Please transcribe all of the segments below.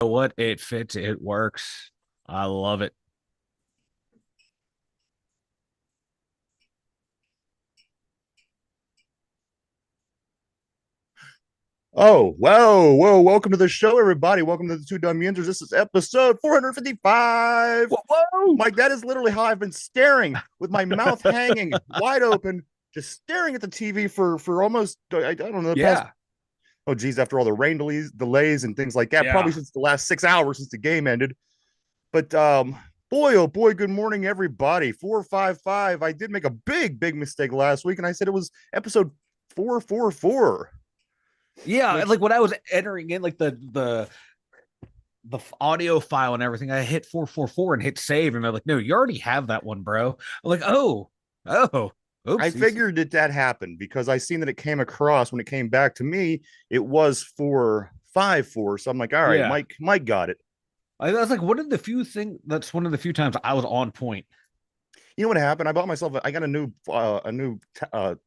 know what? It fits. It works. I love it. Oh, whoa. Welcome to the show, everybody. Welcome to the Two Dumb Yinzers. This is episode 455. Whoa, whoa. Mike, that is literally how I've been staring with my mouth hanging wide open, just staring at the TV for almost, I don't know, the past, Yeah. oh, geez, after all the rain delays and things like that, probably Yeah. since the last 6 hours since the game ended. But boy, oh boy, good morning, everybody. 455. I did make a big mistake last week, and I said it was episode 444, Yeah. which Like when I was entering in like the audio file and everything, I hit 444 and hit save. And they're like, no, you already have that one, bro. I'm like, oh, I oopsies. figured that happened because I seen that it came across when it came back to me. It was 454. So I'm like, all right, Yeah. Mike got it. I was like, that's one of the few times I was on point. You know what happened? I bought myself. I got a new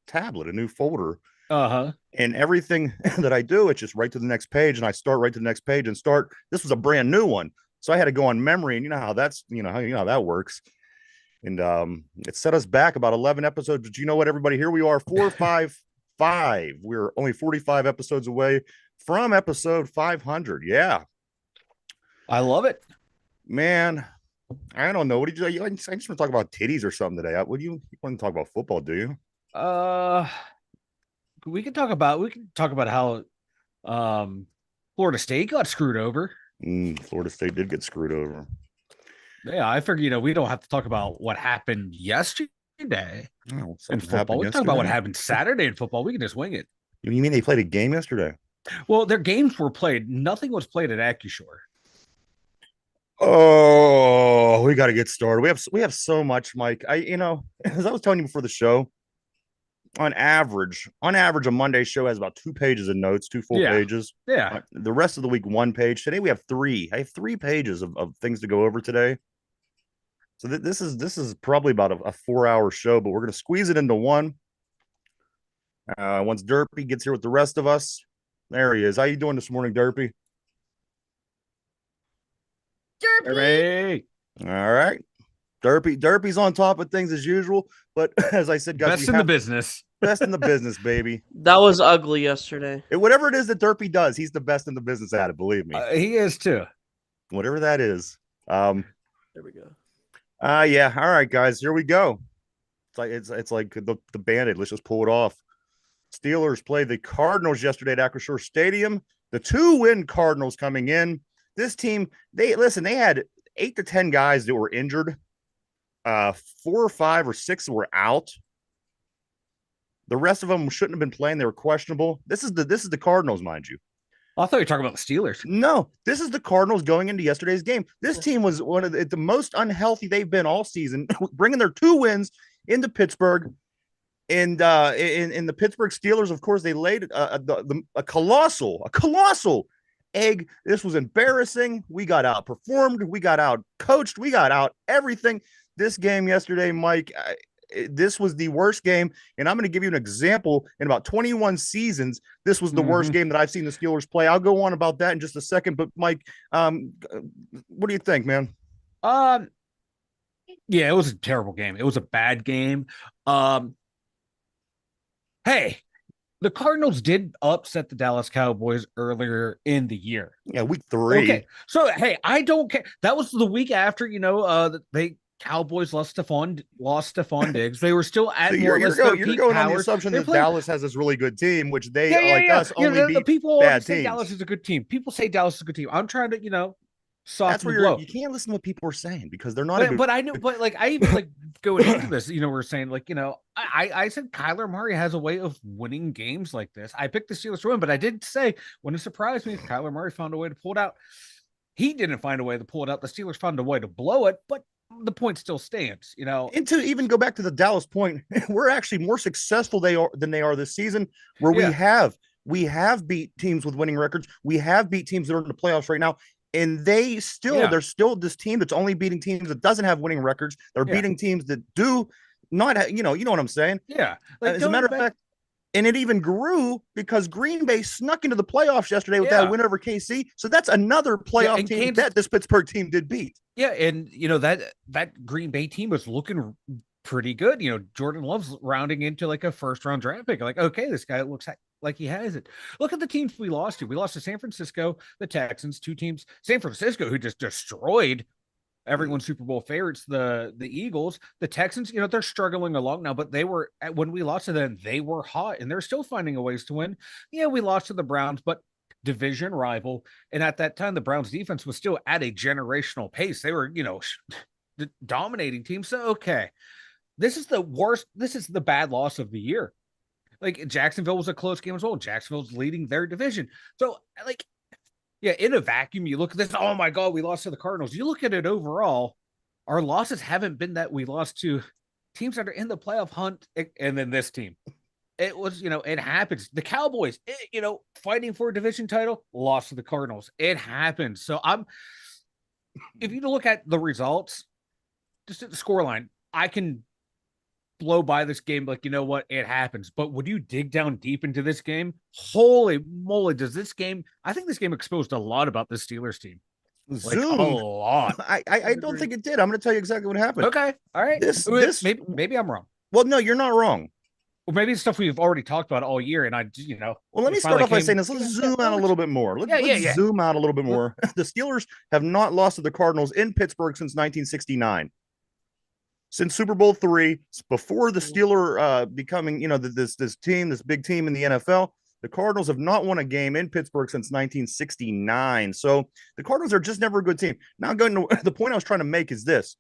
tablet, a new folder, Uh-huh. and everything that I do, it's just right to the next page, and I start right to the next page and start. This was a brand new one, so I had to go on memory, and you know how that works. And it set us back about 11 episodes. But you know what, everybody? Here we are, 455. We're only 45 episodes away from episode 500. Yeah, I love it. man. I don't know. What did you? I just want to talk about titties or something today. What do you want to talk about football? Do you? Uh we can talk about how um Florida State got screwed over. Florida State did get screwed over. Yeah, I figured, we don't have to talk about what happened yesterday Oh, in something football. happened We can talk about what yesterday. happened Saturday in football. We can just wing it. You mean they played a game yesterday? Well, their games were played. Nothing was played at AccuShore. Oh, we got to get started. We have so much, Mike. As I was telling you before the show, on average, a Monday show has about 2 pages of notes, two full Yeah. pages. Yeah. The rest of the week, 1 page. Today we have three. I have 3 pages of things to go over today. So this is probably about a 4 hour show, but we're gonna squeeze it into one. Once Derpy gets here with the rest of us, there he is. How you doing this morning, Derpy? Derby. All right, Derpy's on top of things as usual. But as I said, guys, we Best in the have business. best in the business, baby. That was ugly yesterday. Whatever it is that Derpy does, he's the best in the business at it. Believe me, He is too. whatever that is. Um, There we go. yeah. All right, guys, here we go. It's like the band-aid. Let's just pull it off. Steelers played the Cardinals yesterday at Acrisure Stadium. The two-win Cardinals coming in. This team, they had 8 to 10 guys that were injured. 4 or 5 or 6 were out. The rest of them shouldn't have been playing. They were questionable. This is the Cardinals, mind you. I thought you were talking about the Steelers. No, this is the Cardinals going into yesterday's game. This team was one of the most unhealthy they've been all season, bringing their 2 wins into Pittsburgh. And in the Pittsburgh Steelers, of course, they laid a colossal egg. This was embarrassing. We got outperformed. We got out coached. We got out everything. This game yesterday, Mike, this was the worst game. And I'm going to give you an example. In about 21 seasons, this was the worst game that I've seen the Steelers play. I'll go on about that in just a second. But Mike, what do you think, man? Um, yeah, it was a terrible game. It was a bad game. Um, hey, the Cardinals did upset the Dallas Cowboys earlier in the year. Yeah, week 3. Okay, so hey, I don't care. That was the week after, they Cowboys lost Stephon Diggs. They were still at So more or less their you're peak going on the powers. assumption They're that playing. Dallas has this really good team, which they, Yeah, yeah, like yeah. us, only The beat people already bad say Dallas teams. is a good team. People say Dallas is a good team. I'm trying to, That's soften where the blow. you can't listen to what people are saying because they're not a But good. but I know, but like I even like going into this, we're saying like, I said Kyler Murray has a way of winning games like this. I picked the Steelers to win, but I did say when it surprised me, Kyler Murray found a way to pull it out. He didn't find a way to pull it out. The Steelers found a way to blow it, but the point still stands. And to even go back to the Dallas point, we're actually more successful than they are this season, where we Yeah, have beat teams with winning records. We have beat teams that are in the playoffs right now. And yeah, they're still this team that's only beating teams that doesn't have winning records. They're yeah, beating teams that do not have, you know what I'm saying? yeah. Like As a going matter of back, fact, And it even grew because Green Bay snuck into the playoffs yesterday with that win over KC. So that's another playoff team that this Pittsburgh team did beat. Yeah, and that Green Bay team was looking pretty good. Jordan Love's rounding into like a first-round draft pick. Like, okay, this guy looks like he has it. Look at the teams we lost to. We lost to San Francisco, the Texans, two teams. San Francisco, who just destroyed everyone's Super Bowl favorites, the Eagles. The Texans, they're struggling along now, but when we lost to them, they were hot and they're still finding a ways to win. Yeah, we lost to the Browns, but division rival. And at that time, the Browns defense was still at a generational pace. They were, dominating teams. So, okay, this is the worst. This is the bad loss of the year. Like, Jacksonville was a close game as well. Jacksonville's leading their division. So, like, yeah, in a vacuum, you look at this, oh my God, we lost to the Cardinals. You look at it overall, our losses haven't been that we lost to teams that are in the playoff hunt, and then this team. It was, it happens. The Cowboys, fighting for a division title, lost to the Cardinals. It happens. So if you look at the results, just at the scoreline, I can blow by this game like, you know what, it happens. But would you dig down deep into this game? Holy moly, I think this game exposed a lot about the Steelers team. Like, a lot. I don't think it did. I'm going to tell you exactly what happened. Okay, all right. This maybe I'm wrong. Well, no, you're not wrong. Well, maybe it's stuff we've already talked about all year, and Well, let me start off by saying this. Let's zoom out a little bit more. Let's zoom out a little bit more. The Steelers have not lost to the Cardinals in Pittsburgh since 1969. Since Super Bowl III, before the Steelers becoming, this big team in the NFL, the Cardinals have not won a game in Pittsburgh since 1969. So the Cardinals are just never a good team. Now, going to the point I was trying to make is this.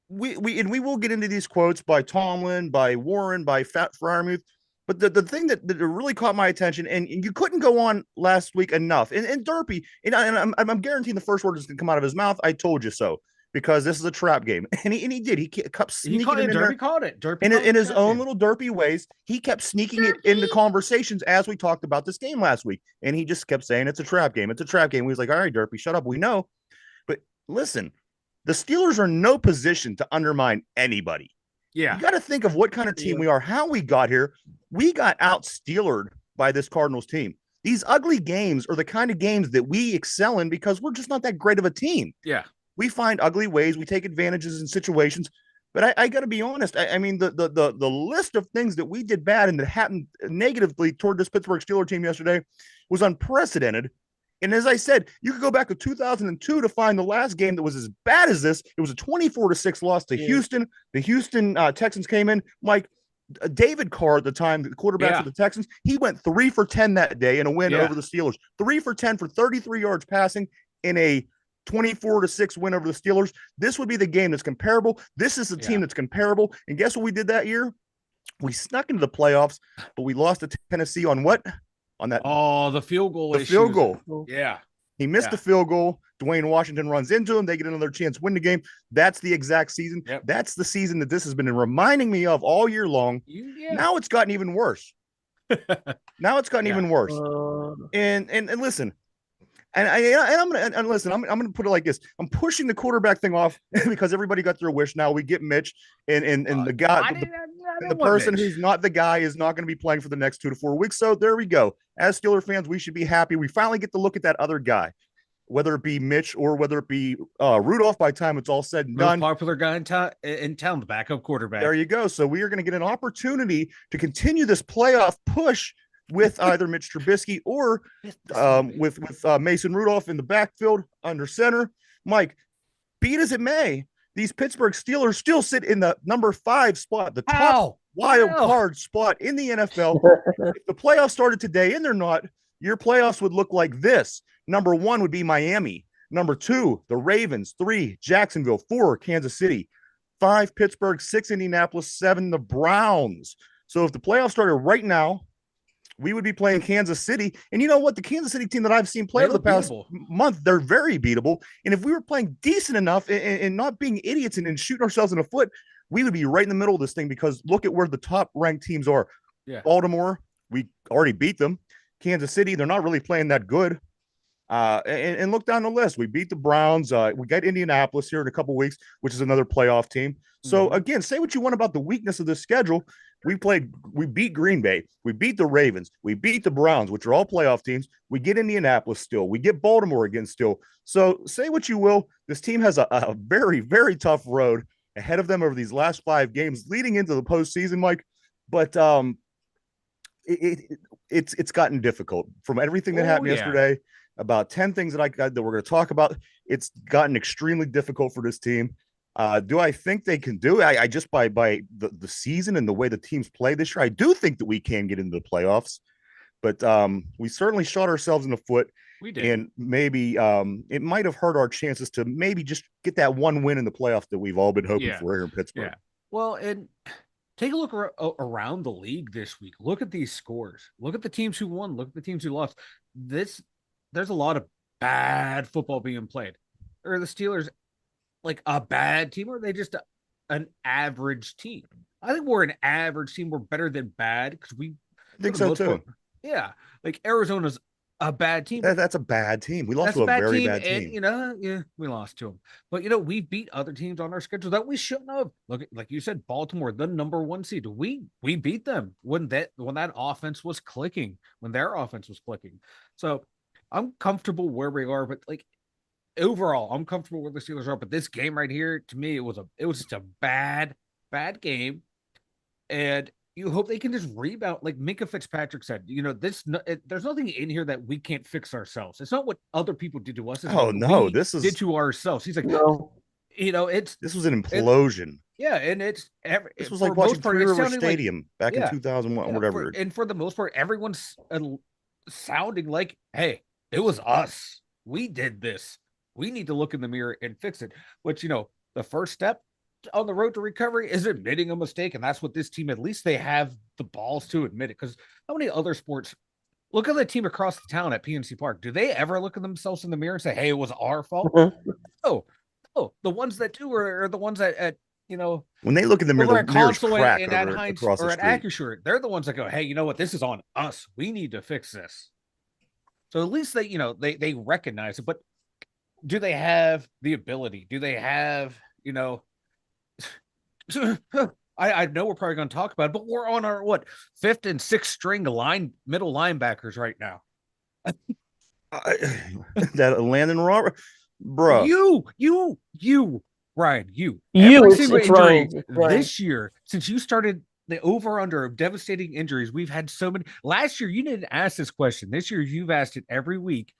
We will get into these quotes by Tomlin, by Warren, by Fat Fryermuth. But the thing that really caught my attention, and you couldn't go on last week enough, and Derpy, and I'm guaranteeing the first word is going to come out of his mouth. I told you so. Because this is a trap game, and he did. He kept sneaking it in there. Called it. Derpy in his own little derpy ways. He kept sneaking it into conversations as we talked about this game last week, and he just kept saying it's a trap game. It's a trap game. We was like, all right, Derpy, shut up. We know, but listen, the Steelers are in no position to undermine anybody. Yeah, you got to think of what kind of team we are, how we got here. We got out-Steelered by this Cardinals team. These ugly games are the kind of games that we excel in because we're just not that great of a team. Yeah. We find ugly ways. We take advantages in situations. But I got to be honest. I mean, the list of things that we did bad and that happened negatively toward this Pittsburgh Steelers team yesterday was unprecedented. And as I said, you could go back to 2002 to find the last game that was as bad as this. It was a 24-6 loss to Houston. The Houston Texans came in. Mike, David Carr at the time, the quarterback for the Texans, he went 3 for 10 that day in a win over the Steelers. 3 for 10 for 33 yards passing in a 24-6 win over the Steelers. This would be the game that's comparable. This is the team that's comparable. And guess what we did that year? We snuck into the playoffs, but we lost to Tennessee on what? On that. Oh, the field goal. The field goal. Yeah. He missed the field goal. Dwayne Washington runs into him. They get another chance to win the game. That's the exact season. Yep. That's the season that this has been reminding me of all year long. Now it's gotten even worse. Even worse. And listen, I'm gonna put it like this. I'm pushing the quarterback thing off because everybody got their wish. Now we get Mitch, and the guy, the person who's not the guy is not going to be playing for the next 2 to 4 weeks. So there we go. As Steeler fans, we should be happy. We finally get to look at that other guy, whether it be Mitch or whether it be Rudolph. By the time it's all said and done, popular guy in town, the backup quarterback. There you go. So we are going to get an opportunity to continue this playoff push with either Mitch Trubisky or with Mason Rudolph in the backfield under center. Mike, be it as it may, these Pittsburgh Steelers still sit in the number 5 spot, the top wild card spot in the NFL. If the playoffs started today, and they're not, your playoffs would look like this. Number 1 would be Miami. Number 2, the Ravens. 3, Jacksonville. 4, Kansas City. 5, Pittsburgh. 6, Indianapolis. 7, the Browns. So if the playoffs started right now, we would be playing Kansas City. And you know what? The Kansas City team that I've seen play over the past month, they're very beatable. And if we were playing decent enough and not being idiots and shooting ourselves in the foot, we would be right in the middle of this thing because look at where the top ranked teams are. Yeah. Baltimore, we already beat them. Kansas City, they're not really playing that good. And look down the list. We beat the Browns. We got Indianapolis here in a couple weeks, which is another playoff team. So again, say what you want about the weakness of this schedule. We beat Green Bay, we beat the Ravens, we beat the Browns, which are all playoff teams. We get Indianapolis still, we get Baltimore again still. So say what you will, this team has a very, very tough road ahead of them over these last 5 games leading into the postseason, Mike. But it's gotten difficult from everything that happened yesterday. About 10 things that we're going to talk about. It's gotten extremely difficult for this team. Do I think they can do it? I just by the season and the way the teams play this year, I do think that we can get into the playoffs. But we certainly shot ourselves in the foot. We did. And maybe it might have hurt our chances to maybe just get that one win in the playoffs that we've all been hoping for here in Pittsburgh. Yeah. Well, and take a look around the league this week. Look at these scores. Look at the teams who won. Look at the teams who lost. There's a lot of bad football being played. Are the Steelers like a bad team, or are they just an average team? I think we're an average team. We're better than bad because we think so too. Yeah, like Arizona's a bad team. That's a bad team. We lost to a very bad team. And, we lost to them. But we beat other teams on our schedule that we shouldn't have. Look, like you said, Baltimore, the number 1 seed. We beat them when that offense was clicking, when their offense was clicking. So I'm comfortable where we are, but like overall, I'm comfortable where the Steelers are. But this game right here, to me, it was just a bad game, and you hope they can just rebound. Like Minka Fitzpatrick said, there's nothing in here that we can't fix ourselves. It's not what other people did to us. This did to ourselves. He's like, no. This was an implosion. And this was like watching Three River Stadium back in 2001, whatever. And for the most part, everyone's sounding like, hey, it was us. We did this. We need to look in the mirror and fix it. Which, the first step on the road to recovery is admitting a mistake. And that's what this team, at least they have the balls to admit it. Because how many other sports, look at the team across the town at PNC Park. Do they ever look at themselves in the mirror and say, hey, it was our fault? Oh, the ones that do are the ones that when they look in the mirror, the mirror's cracked and at Heinz or at Accusure, they're the ones that go, hey, you know what? This is on us. We need to fix this. So at least they recognize it. But do they have the ability? Do they have, I know we're probably going to talk about it, but we're on our 5th and 6th string middle linebackers right now. That Landon Robert, bro. You, Ryan, this year, since you started the over-under of devastating injuries, we've had so many. Last year, you didn't ask this question. This year, you've asked it every week,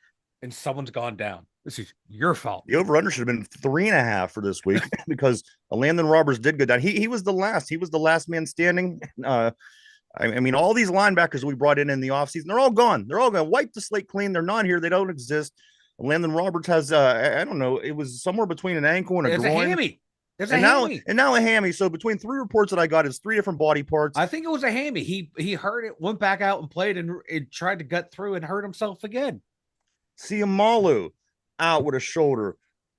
and someone's gone down. This is your fault. The over-under should have been 3.5 for this week because Landon Roberts did go down. He was the last. He was the last man standing. I mean, all these linebackers we brought in the offseason, they're all gone. They're all going to wipe the slate clean. They're not here. They don't exist. Landon Roberts has, I don't know, it was somewhere between an ankle and a groin. A hammy. Now a hammy. So between 3 reports that I got, it's 3 different body parts. I think it was a hammy. He hurt it, went back out and played, and it tried to gut through and hurt himself again. Siamalu out with a shoulder.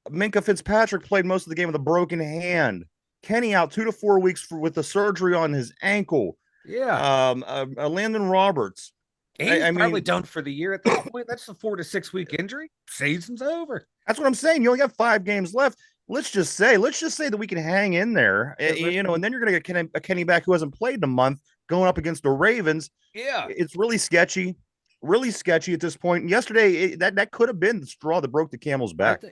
Minka Fitzpatrick played most of the game with a broken hand. Kenny out 2 to 4 weeks with the surgery on his ankle. Yeah. Landon Roberts. He's probably done for the year at this point. That's a 4 to 6 week injury. Season's over. That's what I'm saying. You only got 5 games left. Let's just say that we can hang in there, and then you're going to get Kenny back who hasn't played in a month going up against the Ravens. Yeah. It's really sketchy at this point. And yesterday, that could have been the straw that broke the camel's back.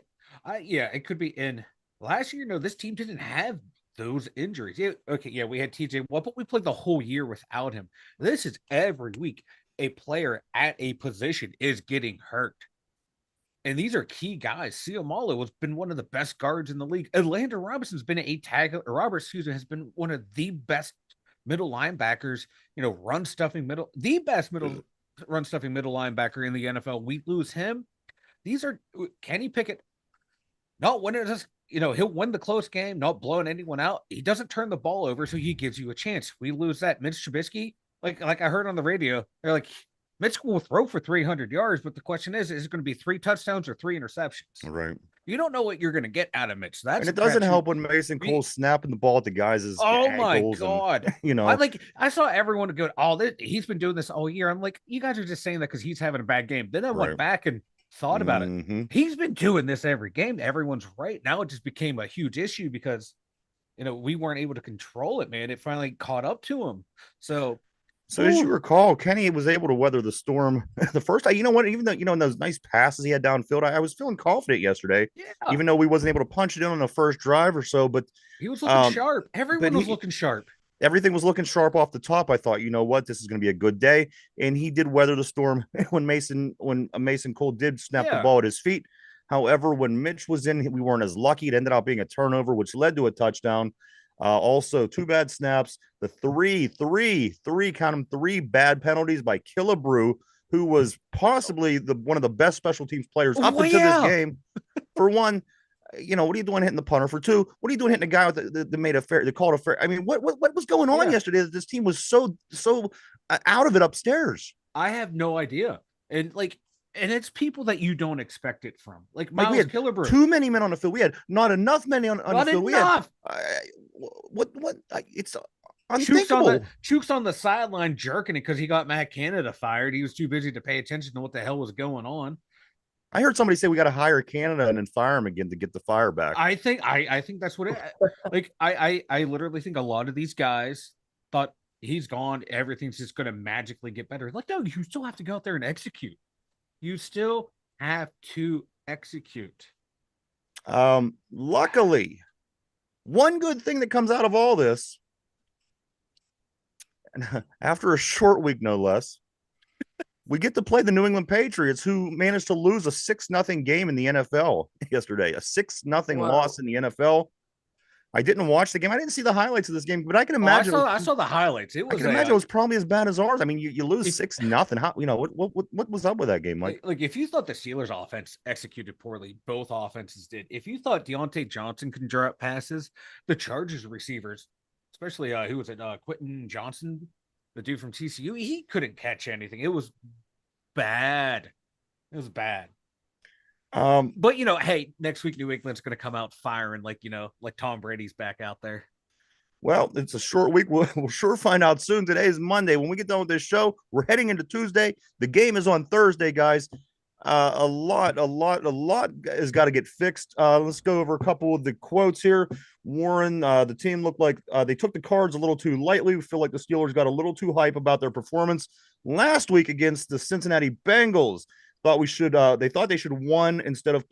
It could be. In last year, this team didn't have those injuries. We had TJ Watt, but we played the whole year without him. This is every week a player at a position is getting hurt. And these are key guys. Siamalu has been one of the best guards in the league. Atlanta Robinson's been has been one of the best middle linebackers, the best run stuffing middle linebacker in the NFL. We lose him. These are Kenny Pickett. Not winning just, he'll win the close game, not blowing anyone out. He doesn't turn the ball over, so he gives you a chance. We lose that. Mitch Trubisky, like I heard on the radio, they're like, Mitch will throw for 300 yards, but the question is it going to be 3 touchdowns or 3 interceptions? Right. You don't know what you're going to get out of Mitch. And it doesn't help when Mason Cole's snapping the ball at the guys' ankles. My God. And, I saw everyone go, he's been doing this all year. I'm like, you guys are just saying that because he's having a bad game. Then I went back and thought about it. Mm-hmm. He's been doing this every game. Everyone's right. Now it just became a huge issue because we weren't able to control it, man. It finally caught up to him. So So as you recall, Kenny was able to weather the storm the first time. You know what? Even though in those nice passes he had downfield, I was feeling confident yesterday. yeah, Even though we wasn't able to punch it in on the first drive or so, but he was looking sharp. Everyone was looking sharp. Everything was looking sharp off the top. I thought, you know what, this is going to be a good day, and he did weather the storm when Mason Cole did snap the ball at his feet. However, when Mitch was in, we weren't as lucky. It ended up being a turnover, which led to a touchdown. Also, two bad snaps. The count them, three bad penalties by Killebrew, who was possibly one of the best special teams players up until this game. For one, what are you doing hitting the punter? For two, what are you doing hitting the guy with the made a fair, they called a fair? I mean, what was going on yesterday that this team was so out of it upstairs? I have no idea. And it's people that you don't expect it from. Like Miles Killebrew. Too many men on the field. We had not enough men on the field. We had it's unthinkable. Chooks on the sideline jerking it because he got Matt Canada fired. He was too busy to pay attention to what the hell was going on. I heard somebody say we got to hire Canada and then fire him again to get the fire back. I think that's what it I literally think a lot of these guys thought he's gone, everything's just gonna magically get better. Like, no, you still have to go out there and execute. You still have to execute. Luckily, one good thing that comes out of all this, after a short week, no less, we get to play the New England Patriots, who managed to lose a 6-0 game in the NFL yesterday. A 6-0 loss in the NFL. I didn't watch the game. I didn't see the highlights of this game, but I can imagine. I saw the highlights. I can imagine it was probably as bad as ours. I mean, you lose 6-0. How what was up with that game, Mike? Like if you thought the Steelers' offense executed poorly, both offenses did. If you thought Deontay Johnson can draw up passes, the Chargers receivers, especially who was it, Quentin Johnson, the dude from TCU, he couldn't catch anything. It was bad. It was bad. But hey, next week New England's going to come out firing like Tom Brady's back out there. Well, it's a short week. We'll sure find out soon. Today is Monday. When we get done with this show, we're heading into Tuesday. The game is on Thursday, guys. A lot has got to get fixed. Let's go over a couple of the quotes here. Warren, the team looked like they took the Cards a little too lightly. We feel like the Steelers got a little too hype about their performance last week against the Cincinnati Bengals. They thought they should won instead of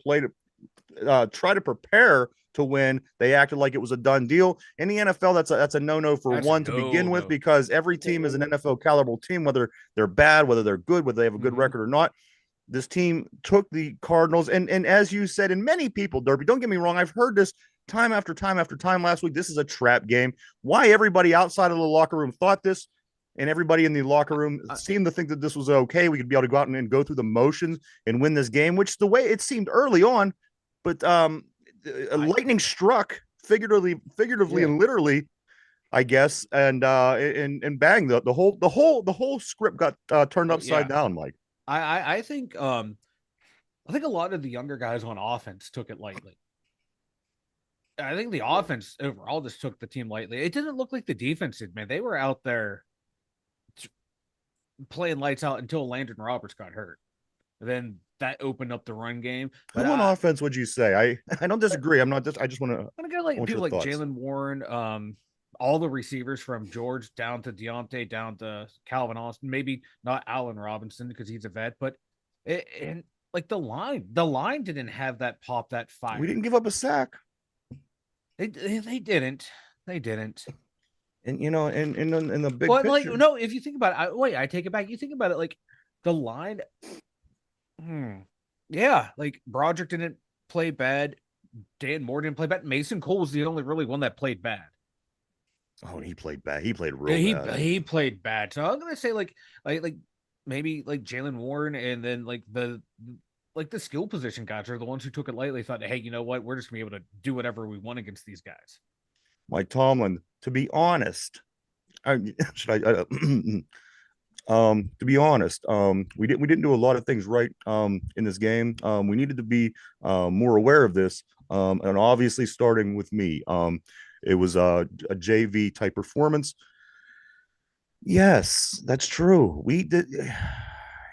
try to prepare to win. They acted like it was a done deal. In the NFL, that's a no-no for one to begin with, because every team is an NFL caliber team, whether they're bad, whether they're good, whether they have a good record or not. This team took the Cardinals, and as you said, and many people, Derby, don't get me wrong, I've heard this time after time after time last week. This is a trap game. Why everybody outside of the locker room thought this, and everybody in the locker room seemed to think that this was okay. We could be able to go out and go through the motions and win this game, which the way it seemed early on, but lightning struck figuratively and literally, I guess, and bang, the whole script got turned upside down, Mike. I think a lot of the younger guys on offense took it lightly. I think the offense overall just took the team lightly. It didn't look like the defense did, man. They were out there playing lights out until Landon Roberts got hurt. Then that opened up the run game. But who on offense would you say? I don't disagree. I'm not just. I just want to. I'm gonna go people like Jalen Warren, all the receivers from George down to Deontay, down to Calvin Austin, maybe not Allen Robinson because he's a vet, but the line didn't have that pop, that fire. We didn't give up a sack. They didn't. And in the big picture. No, if you think about it, I take it back. You think about it, like the line. Yeah, like Broderick didn't play bad. Dan Moore didn't play bad. Mason Cole was the only really one that played bad. Oh, he played bad. He played real bad. He played bad. So I'm gonna say like maybe like Jalen Warren, and then like the skill position guys are the ones who took it lightly. Thought, hey, you know what? We're just gonna be able to do whatever we want against these guys. Mike Tomlin, to be honest, we didn't do a lot of things right in this game. We needed to be more aware of this, and obviously starting with me. It was a JV type performance. Yes, that's true. We did.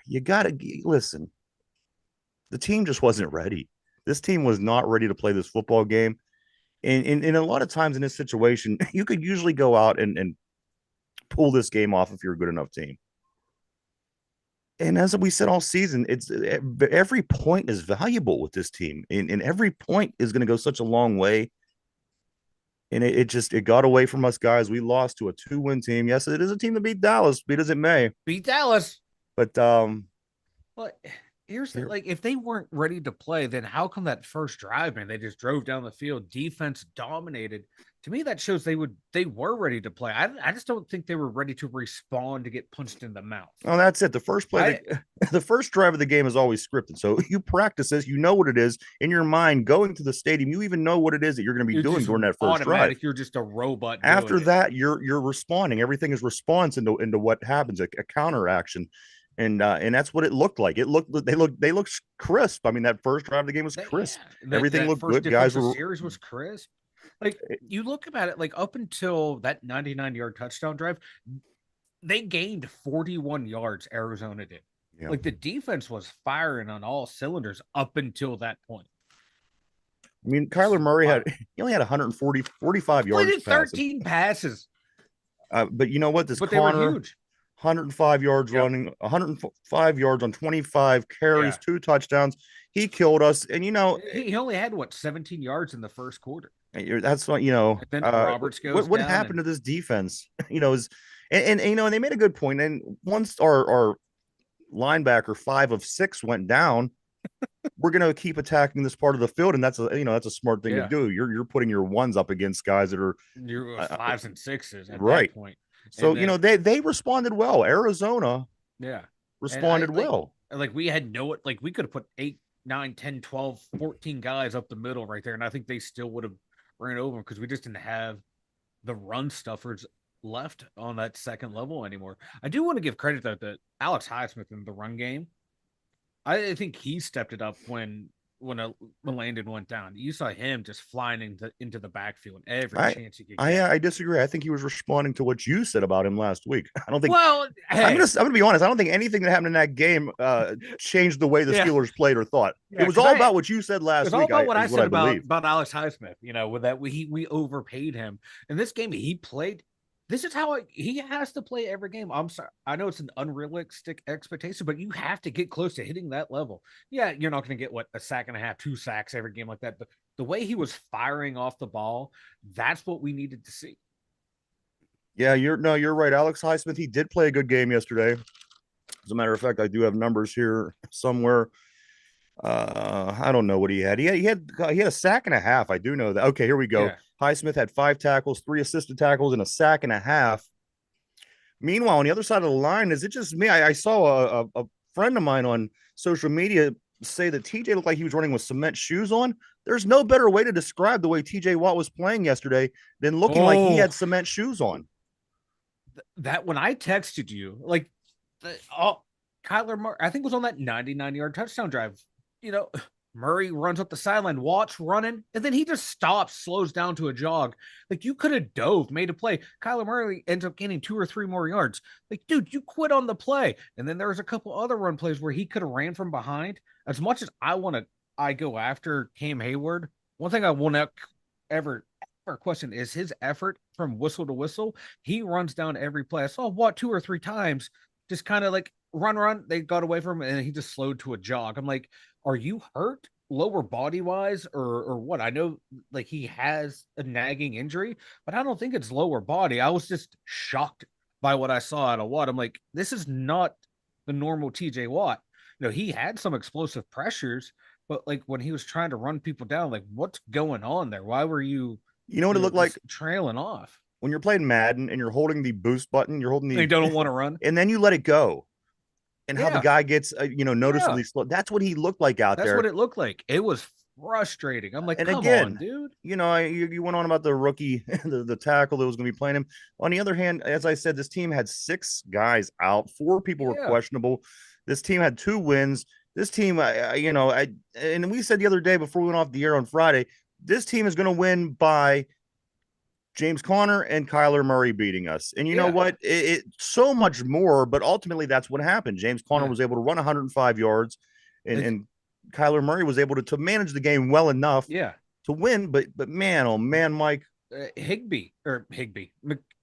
You gotta listen. The team just wasn't ready. This team was not ready to play this football game. And a lot of times in this situation, you could usually go out and pull this game off if you're a good enough team. And as we said all season, it's every point is valuable with this team, and every point is going to go such a long way. And it got away from us, guys. We lost to a 2-win team. Yes, it is a team that beat Dallas, beat as it may. Beat Dallas. But Well, here's the, like, if they weren't ready to play, then how come that first drive, man, they just drove down the field, defense dominated? To me, that shows they were ready to play. I just don't think they were ready to respond to get punched in the mouth. Oh, that's it. The first play, the first drive of the game is always scripted. So you practice this, you know what it is in your mind. Going to the stadium, you even know what it is that you're going to be doing during that first drive. You're just a robot. After that, you're responding. Everything is response into what happens, a counter action. And that's what it looked like. They looked crisp. I mean, that first drive of the game was crisp. Everything looked good. Guys were series was crisp. Like, you look about it, like up until that 99-yard touchdown drive, they gained 41 yards. Arizona did. Yeah. Like, the defense was firing on all cylinders up until that point. I mean, Kyler Murray only had 45 yards. He did 13 passes. But you know what? But they were huge. 105 yards running, 105 yards on 25 carries, 2 touchdowns. He killed us. And, he only had, 17 yards in the first quarter. That's what, and then Roberts goes what happened to this defense, is, and they made a good point. And once our linebacker 5 of 6 went down, we're going to keep attacking this part of the field. And that's a smart thing to do. You're putting your ones up against guys that are your 5s and 6s at that point. So, they responded well. Arizona responded well. Like, we had we could have put 8, 9, 10, 12, 14 guys up the middle right there. And I think they still would have ran over because we just didn't have the run stuffers left on that second level anymore. I do want to give credit, though, to Alex Highsmith in the run game. I think he stepped it up when Landon went down. You saw him just flying into the backfield every chance he could get. I disagree. I think he was responding to what you said about him last week. I don't think. Well, I'm gonna be honest. I don't think anything that happened in that game changed the way the Steelers played or thought. It was all about what you said last week. It was all about what I said about Alex Highsmith. With that we overpaid him in this game. He played. This is how he has to play every game. I'm sorry. I know it's an unrealistic expectation, but you have to get close to hitting that level. Yeah, you're not going to get a sack and a half, 2 sacks every game like that. But the way he was firing off the ball, that's what we needed to see. Yeah, you're right. Alex Highsmith, he did play a good game yesterday. As a matter of fact, I do have numbers here somewhere. I don't know what he had. He had a sack and a half. I do know that. Okay, here we go. Yeah. Highsmith had 5 tackles, 3 assisted tackles, and a sack and a half. Meanwhile, on the other side of the line, is it just me? I saw a friend of mine on social media say that TJ looked like he was running with cement shoes on. There's no better way to describe the way TJ Watt was playing yesterday than looking like he had cement shoes on. That when I texted you, Kyler Murray, I think was on that 99-yard touchdown drive. Murray runs up the sideline, Watt's running, and then he just stops, slows down to a jog. Like, you could have dove, made a play. Kyler Murray ends up gaining 2 or 3 more yards. Like, dude, you quit on the play. And then there was a couple other run plays where he could have ran from behind. As much as I go after Cam Hayward, one thing I will not ever question is his effort from whistle to whistle. He runs down every play. I saw Watt 2 or 3 times, just kind of like run. They got away from him, and he just slowed to a jog. I'm like, are you hurt lower body wise or what? I know he has a nagging injury, but I don't think it's lower body. I was just shocked by what I saw out of Watt. I'm like, this is not the normal TJ Watt. He had some explosive pressures, but when he was trying to run people down, what's going on there? Why were you what it looked like trailing off? When you're playing Madden and you're holding the boost button, you're holding they don't want to run, and then you let it go. And how the guy gets, noticeably slow. That's what he looked like out there. That's what it looked like. It was frustrating. I'm like, come on, dude. You went on about the rookie, the tackle that was going to be playing him. On the other hand, as I said, this team had 6 guys out. 4 people were questionable. This team had 2 wins. This team, and we said the other day before we went off the air on Friday, this team is going to win by James Conner and Kyler Murray beating us. And you know what? It so much more, but ultimately that's what happened. James Conner was able to run 105 yards and Kyler Murray was able to manage the game well enough Yeah. to win. But man, oh man, Mike.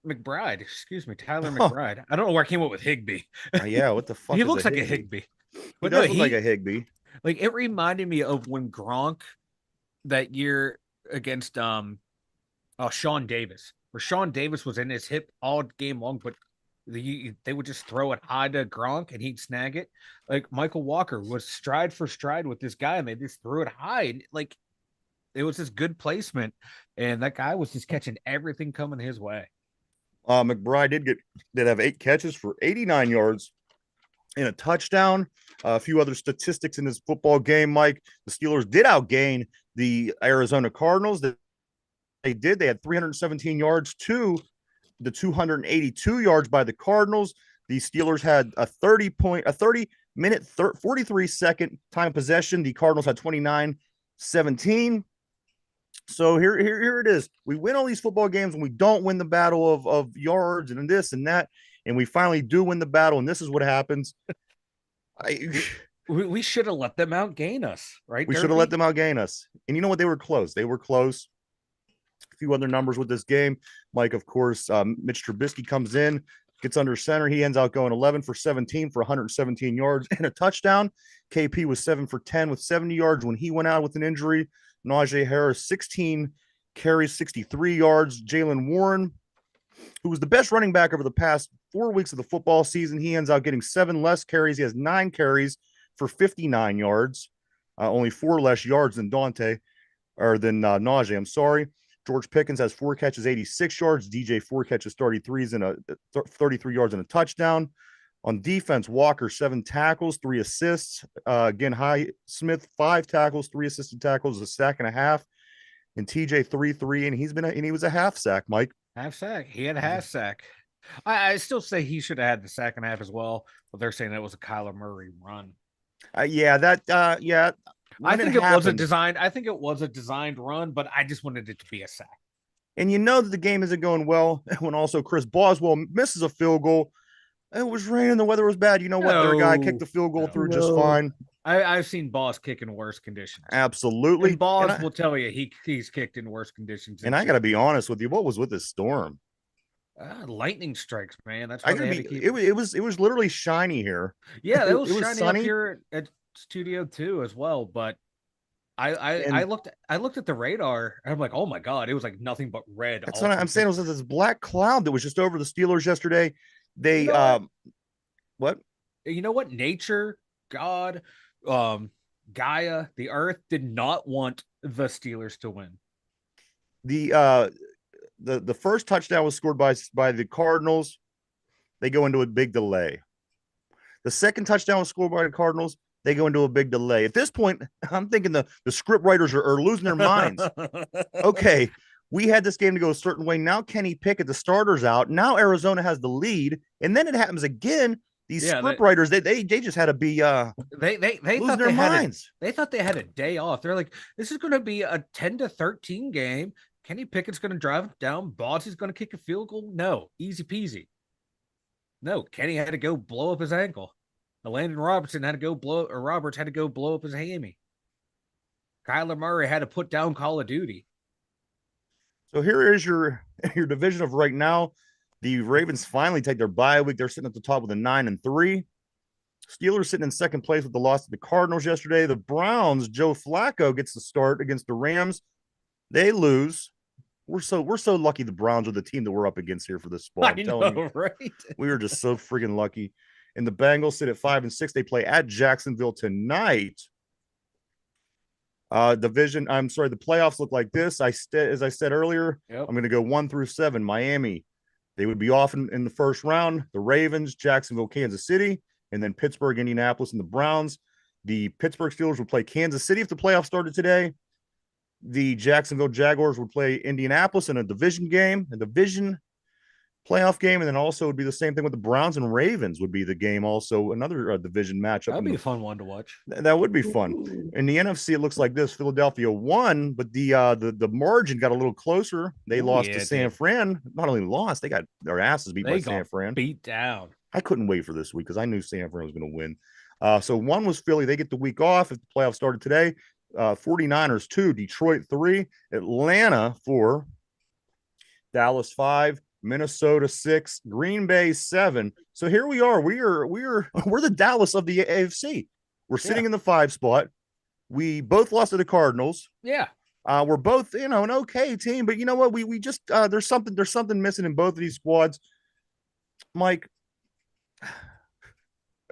McBride, excuse me, Tyler McBride. I don't know where I came up with Higbee. Yeah, what the fuck? He is looks a like a Higbee? Higbee. He But does no, look like a Higbee. like it reminded me of when Gronk that year against Sean Davis, where Sean Davis was in his hip all game long, but they would just throw it high to Gronk and he'd snag it. Like Michael Walker was stride for stride with this guy, and they just threw it high. And like it was just good placement, and that guy was just catching everything coming his way. McBride did have 8 catches for 89 yards and a touchdown. A few other statistics in this football game, Mike. The Steelers did outgain the Arizona Cardinals. They did. They had 317 yards to the 282 yards by the Cardinals. The Steelers had a 30-minute, 43-second time possession. The Cardinals had 29-17. So here it is. We win all these football games and we don't win the battle of yards and this and that. And we finally do win the battle. And this is what happens. We should have let them outgain us, right? We should have let them outgain us. And you know what? They were close. They were close. A few other numbers with this game. Mike, of course, Mitch Trubisky comes in, gets under center. He ends out going 11 for 17 for 117 yards and a touchdown. KP was 7 for 10 with 70 yards when he went out with an injury. Najee Harris, 16 carries, 63 yards. Jalen Warren, who was the best running back over the past 4 weeks of the football season, he ends out getting 7 less carries. He has 9 carries for 59 yards, only 4 less yards than Najee. I'm sorry. George Pickens has 4 catches, 86 yards. DJ 4 catches, 33 yards and a touchdown. On defense, Walker 7 tackles, 3 assists. Again, Smith 5 tackles, 3 assisted tackles, a sack and a half. And TJ 3, and he was a half sack, Mike. Half sack. He had a half sack. I still say he should have had the sack and a half as well, but they're saying that was a Kyler Murray run. Yeah. I think it was a designed run, but I just wanted it to be a sack. And you know that the game isn't going well when also Chris Boswell misses a field goal. It was raining, the weather was bad. You know what? Their guy kicked the field goal through just fine. I've seen Boss kick in worse conditions. Absolutely. And Boss will tell you he's kicked in worse conditions. And I got to be honest with you. What was with this storm? Lightning strikes, man. That's why it was literally shiny here. Yeah, it was shiny sunny up here at Studio 2 as well. But I looked at the radar and I'm like, oh my god, it was like nothing but red. That's what I'm saying. It was this black cloud that was just over the Steelers yesterday. They what? You know what? Nature, God, Gaia, the earth did not want the Steelers to win. The first touchdown was scored by the Cardinals. They go into a big delay. The second touchdown was scored by the Cardinals. They go into a big delay. At this point, I'm thinking the script writers are losing their minds. Okay, we had this game to go a certain way. Now Kenny Pickett, the starter's out. Now Arizona has the lead, and then it happens again. These script writers, they just had to be they losing their minds. They thought they had a day off. They're like, this is going to be a 10-13 game. Kenny Pickett's going to drive it down. Bossy's going to kick a field goal. No, easy peasy. No, Kenny had to go blow up his ankle. Landon Roberts had to go blow up his hammy. Kyler Murray had to put down Call of Duty. So here is your division of right now. The Ravens finally take their bye week. They're sitting at the top with a 9-3. Steelers sitting in second place with the loss to the Cardinals yesterday. The Browns, Joe Flacco gets the start against the Rams. They lose. We're so lucky the Browns are the team that we're up against here for this spot. I'm telling you, right? We are just so freaking lucky. And the Bengals sit at 5-6. They play at Jacksonville tonight. The playoffs look like this. As I said earlier, I'm going to go 1 through 7. Miami, they would be off in the first round. The Ravens, Jacksonville, Kansas City, and then Pittsburgh, Indianapolis, and the Browns. The Pittsburgh Steelers would play Kansas City if the playoffs started today. The Jacksonville Jaguars would play Indianapolis in a division playoff game, and then also would be the same thing with the Browns and Ravens would be the game, also another division matchup. That'd be a fun one to watch. That would be fun. In the NFC, it looks like this: Philadelphia won, but the margin got a little closer. They lost to San Fran. Not only lost, they got their asses beat by San Fran. Beat down. I couldn't wait for this week because I knew San Fran was going to win. So one was Philly. They get the week off if the playoffs started today. 49ers 2, Detroit 3, Atlanta 4, Dallas 5, Minnesota 6, Green Bay 7. So here we are. We're the Dallas of the AFC. We're sitting in the 5 spot. We both lost to the Cardinals. Yeah. We're both, an okay team, but you know what? We just there's something missing in both of these squads. Mike,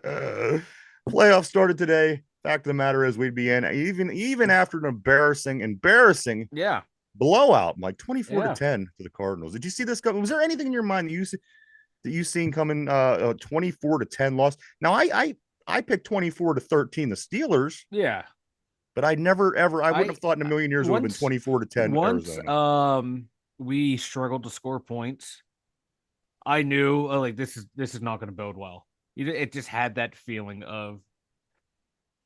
playoffs started today. Fact of the matter is, we'd be in even after an embarrassing Yeah. blowout, like 24-10 to the Cardinals. Did you see this coming? Was there anything in your mind that you seen coming? 24-10 loss. Now I picked 24-13 the Steelers. Yeah. But I never ever I wouldn't have thought in a million years it would have been 24-10 Arizona. We struggled to score points. I knew like this is not going to bode well. It just had that feeling of,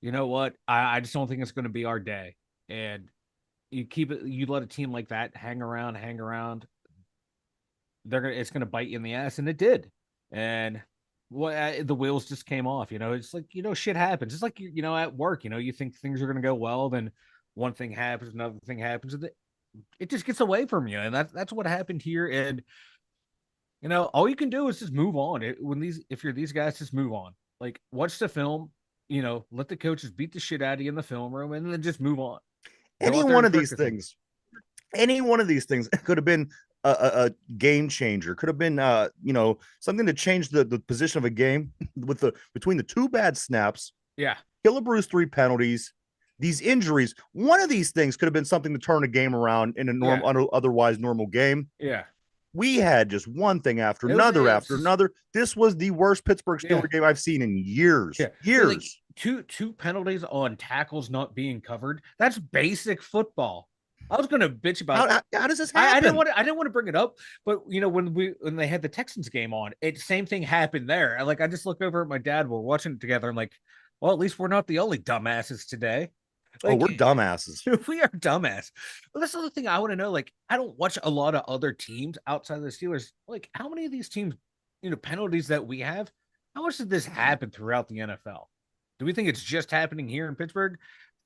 you know what? I just don't think it's going to be our day. And you let a team like that hang around. It's gonna bite you in the ass, and it did. And the wheels just came off. It's like, shit happens. It's like, at work, you think things are gonna go well, then one thing happens, another thing happens, and it just gets away from you. And that's what happened here. And all you can do is just move on. If you're these guys, just move on. Like, watch the film. Let the coaches beat the shit out of you in the film room, and then just move on. Any one of these things could have been a game changer. Could have been something to change the position of a game between the two bad snaps. Yeah. Killebrew's 3 penalties, these injuries. One of these things could have been something to turn a game around in a otherwise normal game. Yeah. We had just one thing after another. This was the worst Pittsburgh Steelers game I've seen in years. Yeah. Years. Like, two penalties on tackles not being covered. That's basic football. I was going to bitch about how does this happen? I didn't want to bring it up, but when they had the Texans game on, same thing happened there. I just look over at my dad. We're watching it together. I'm like, well, at least we're not the only dumbasses today. We're dumbasses. We are dumbass. But that's the other thing I want to know. Like, I don't watch a lot of other teams outside of the Steelers. Like, how many of these teams, penalties that we have, how much did this happen throughout the NFL? Do we think it's just happening here in Pittsburgh?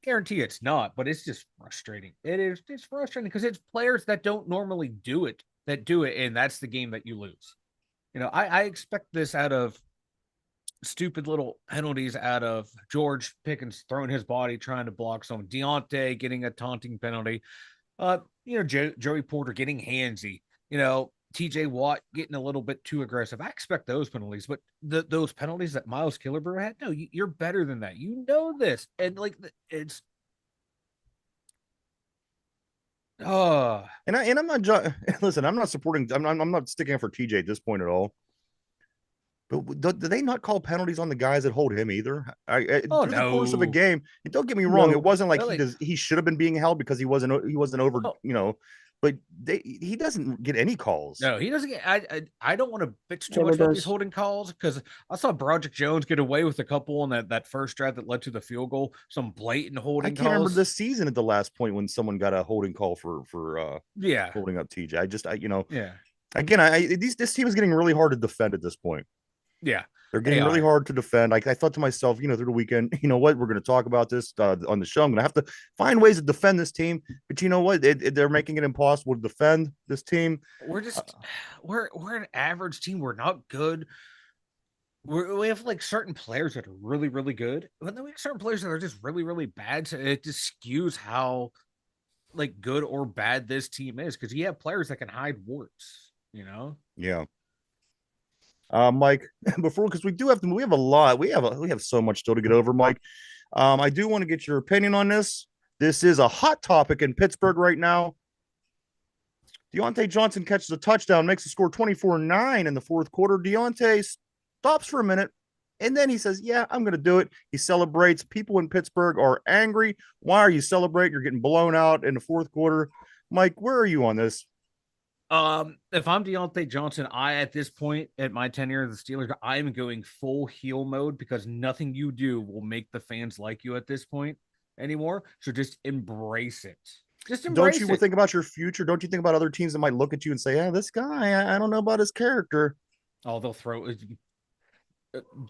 Guarantee it's not, but it's just frustrating. It's frustrating because it's players that don't normally do it, and that's the game that you lose. I expect this out of stupid little penalties out of George Pickens throwing his body trying to block someone, Deontay getting a taunting penalty, Joey Porter getting handsy, TJ Watt getting a little bit too aggressive. I expect those penalties, but those penalties that Miles Killebrew had, no, you're better than that. This, and it's and I'm not listen. I'm not supporting. I'm not sticking up for TJ at this point at all. But do they not call penalties on the guys that hold him either? Through the course of a game, and don't get me wrong, it wasn't like he should have been being held because he wasn't over. But he doesn't get any calls. No, he doesn't get. I don't want to bitch too much about these holding calls because I saw Broderick Jones get away with a couple on that first drive that led to the field goal. Some blatant holding. I can't remember this season at the last point when someone got a holding call for holding up TJ. Again, this team is getting really hard to defend at this point. Yeah. They're getting really hard to defend. I thought to myself, through the weekend, you know what? We're going to talk about this on the show. I'm going to have to find ways to defend this team. But you know what? They're making it impossible to defend this team. We're just we're an average team. We're not good. We have like certain players that are really, really good. But then we have certain players that are just really, really bad. So it just skews how like good or bad this team is because you have players that can hide warts, Yeah. Mike, because we have a lot. We have so much still to get over, Mike. I do want to get your opinion on this. This is a hot topic in Pittsburgh right now. Deontay Johnson catches a touchdown, makes the score 24-9 in the fourth quarter. Deontay stops for a minute, and then he says, yeah, I'm going to do it. He celebrates. People in Pittsburgh are angry. Why are you celebrating? You're getting blown out in the fourth quarter. Mike, where are you on this? If I'm Deontay Johnson, at this point at my tenure of the Steelers, I'm going full heel mode because nothing you do will make the fans like you at this point anymore. So just embrace it. Don't you think about your future? Don't you think about other teams that might look at you and say, this guy, I don't know about his character. Oh, they'll throw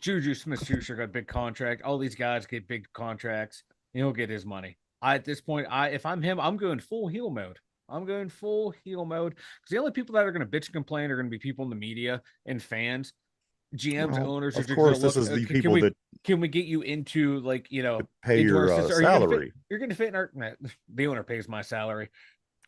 Juju Smith-Schuster got a big contract. All these guys get big contracts. He'll get his money. At this point, if I'm him, I'm going full heel mode. I'm going full heel mode because the only people that are going to bitch and complain are going to be people in the media and fans. GMs, Well, owners are of just going course, to this look. is the Can people we that get you into pay into our your system? Are salary. You're going to fit in our. The owner pays my salary.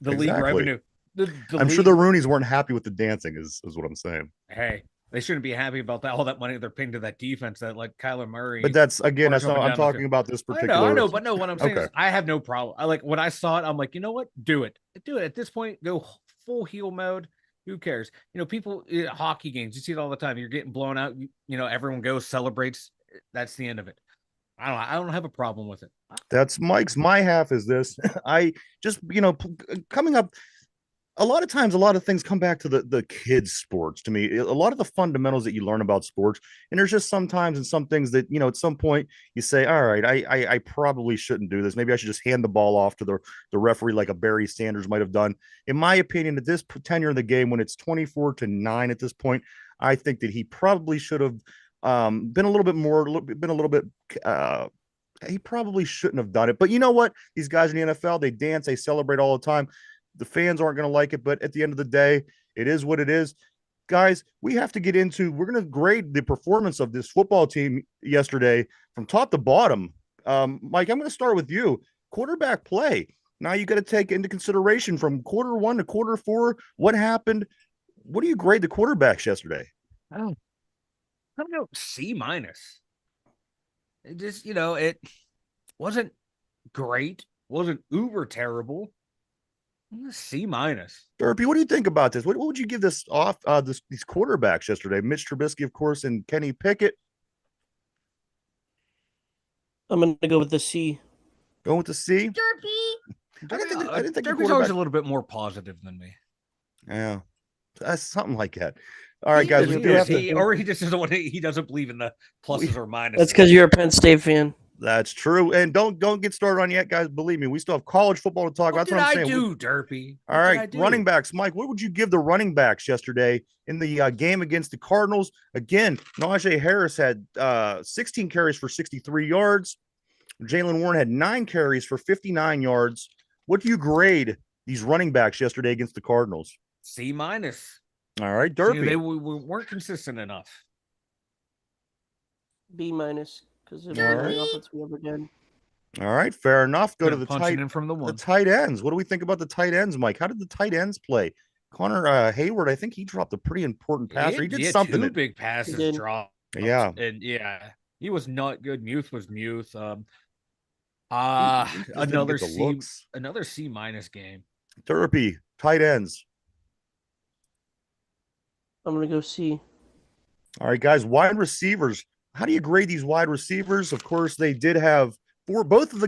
The league Exactly. revenue. The I'm league, sure the Roonies weren't happy with the dancing, is what I'm saying. Hey, they shouldn't be happy about that. All that money they're paying to that defense that like Kyler Murray. But that's again, March that's up not. and I'm down the talking field. about this I particular. know, but no, what I'm saying Okay. is I have no problem. I like when I saw it, I'm like, you know what? Do it. At this point, go full heel mode. Who cares? People hockey games, you see it all the time. You're getting blown out. Everyone goes, celebrates. That's the end of it. I don't have a problem with it. That's Mike's. My half is this. I just, coming up, a lot of times, a lot of things come back to the kids' sports to me. A lot of the fundamentals that you learn about sports, and there's just sometimes and some things that at some point you say, all right, I probably shouldn't do this. Maybe I should just hand the ball off to the referee like a Barry Sanders might have done. In my opinion, at this tenure of the game, when it's 24-9 at this point, I think that he probably should have been a little bit more, been a little bit. He probably shouldn't have done it. But you know what? These guys in the NFL, they dance, they celebrate all the time. The fans aren't going to like it, but at the end of the day, it is what it is. Guys, we're going to grade the performance of this football team yesterday from top to bottom. Mike, I'm going to start with you. Quarterback play. Now you got to take into consideration from quarter 1 to quarter 4, what happened. What do you grade the quarterbacks yesterday? I'm going to go C-. It just, it wasn't great, wasn't uber terrible. C-. Derpy, what do you think about this? What would you give this these quarterbacks yesterday? Mitch Trubisky, of course, and Kenny Pickett. I'm gonna go with the C. Going with the C. Derpy. I didn't think Derpy's always a little bit more positive than me. Yeah, that's something like that. All right, guys, he just doesn't want to. He doesn't believe in the pluses or minuses. That's because you're a Penn State fan. That's true. And don't get started on yet, guys. Believe me, we still have college football to talk about. That's what I'm saying. Do, Derpy? All right, running backs. Mike, what would you give the running backs yesterday in the game against the Cardinals? Again, Najee Harris had 16 carries for 63 yards. Jalen Warren had 9 carries for 59 yards. What do you grade these running backs yesterday against the Cardinals? C-. All right, Derpy. They weren't consistent enough. B- because it was the offense we ever did. All right, fair enough. Go to the tight ends. What do we think about the tight ends, Mike? How did the tight ends play? Connor Hayward, I think he dropped a pretty important passer. He did something. 2 big passes dropped. Yeah. And he was not good. Muth was Muth. Another C- game. Derpy, tight ends. I'm gonna go C. All right, guys, wide receivers. How do you grade these wide receivers? Of course, they did have both of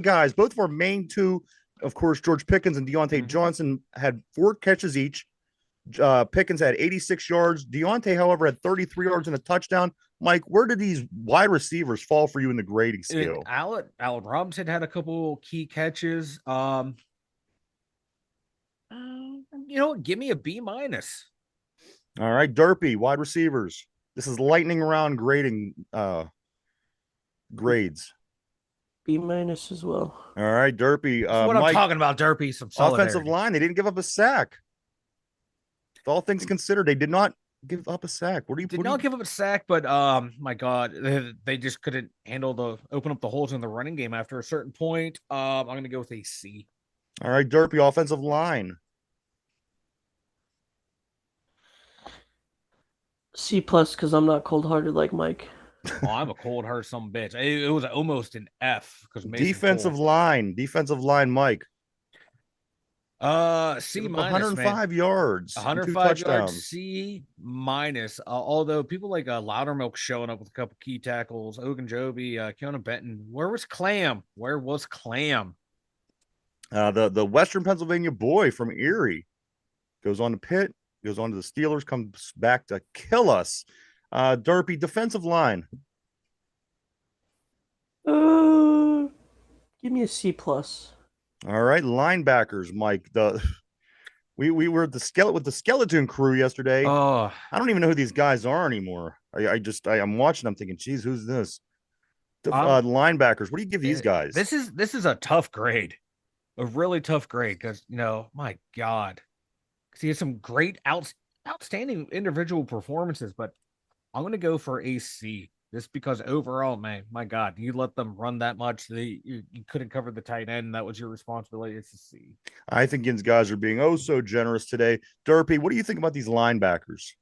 our main two, of course, George Pickens and Deontay Johnson had 4 catches each. Pickens had 86 yards. Deontay, however, had 33 yards and a touchdown. Mike, where did these wide receivers fall for you in the grading scale? Allen Robinson had a couple key catches. Give me a B-. All right, Derpy, wide receivers. This is lightning round grading grades. B- as well. All right, Derpy. What Mike, I'm talking about, Derpy. Some offensive line. They didn't give up a sack. All things considered, they did not give up a sack. Did not give up a sack, but my God, they just couldn't open up the holes in the running game after a certain point. I'm gonna go with a C. All right, Derpy, offensive line. C+ because I'm not cold-hearted like Mike. Oh, I'm a cold-hearted some bitch. It was almost an F because defensive line, Mike. C-. 105 yards. 105 yards. C-. Although people like Loudermilk showing up with a couple key tackles, Ogunjobi, Keanu Benton. Where was Clam? The Western Pennsylvania boy from Erie goes on to Pitt, goes on to the Steelers, comes back to kill us. Derpy, defensive line. Give me a C+. All right, linebackers, Mike. We were with the skeleton crew yesterday. Oh, I don't even know who these guys are anymore. I'm watching. I'm thinking, geez, who's this? Linebackers. What do you give these guys? This is a tough grade, a really tough grade because my God, because he has some great outstanding individual performances, but I'm going to go for a C just because overall, man, my God, you let them run that much. You couldn't cover the tight end. That was your responsibility. It's a C. I think these guys are being oh so generous today. Derpy, what do you think about these linebackers?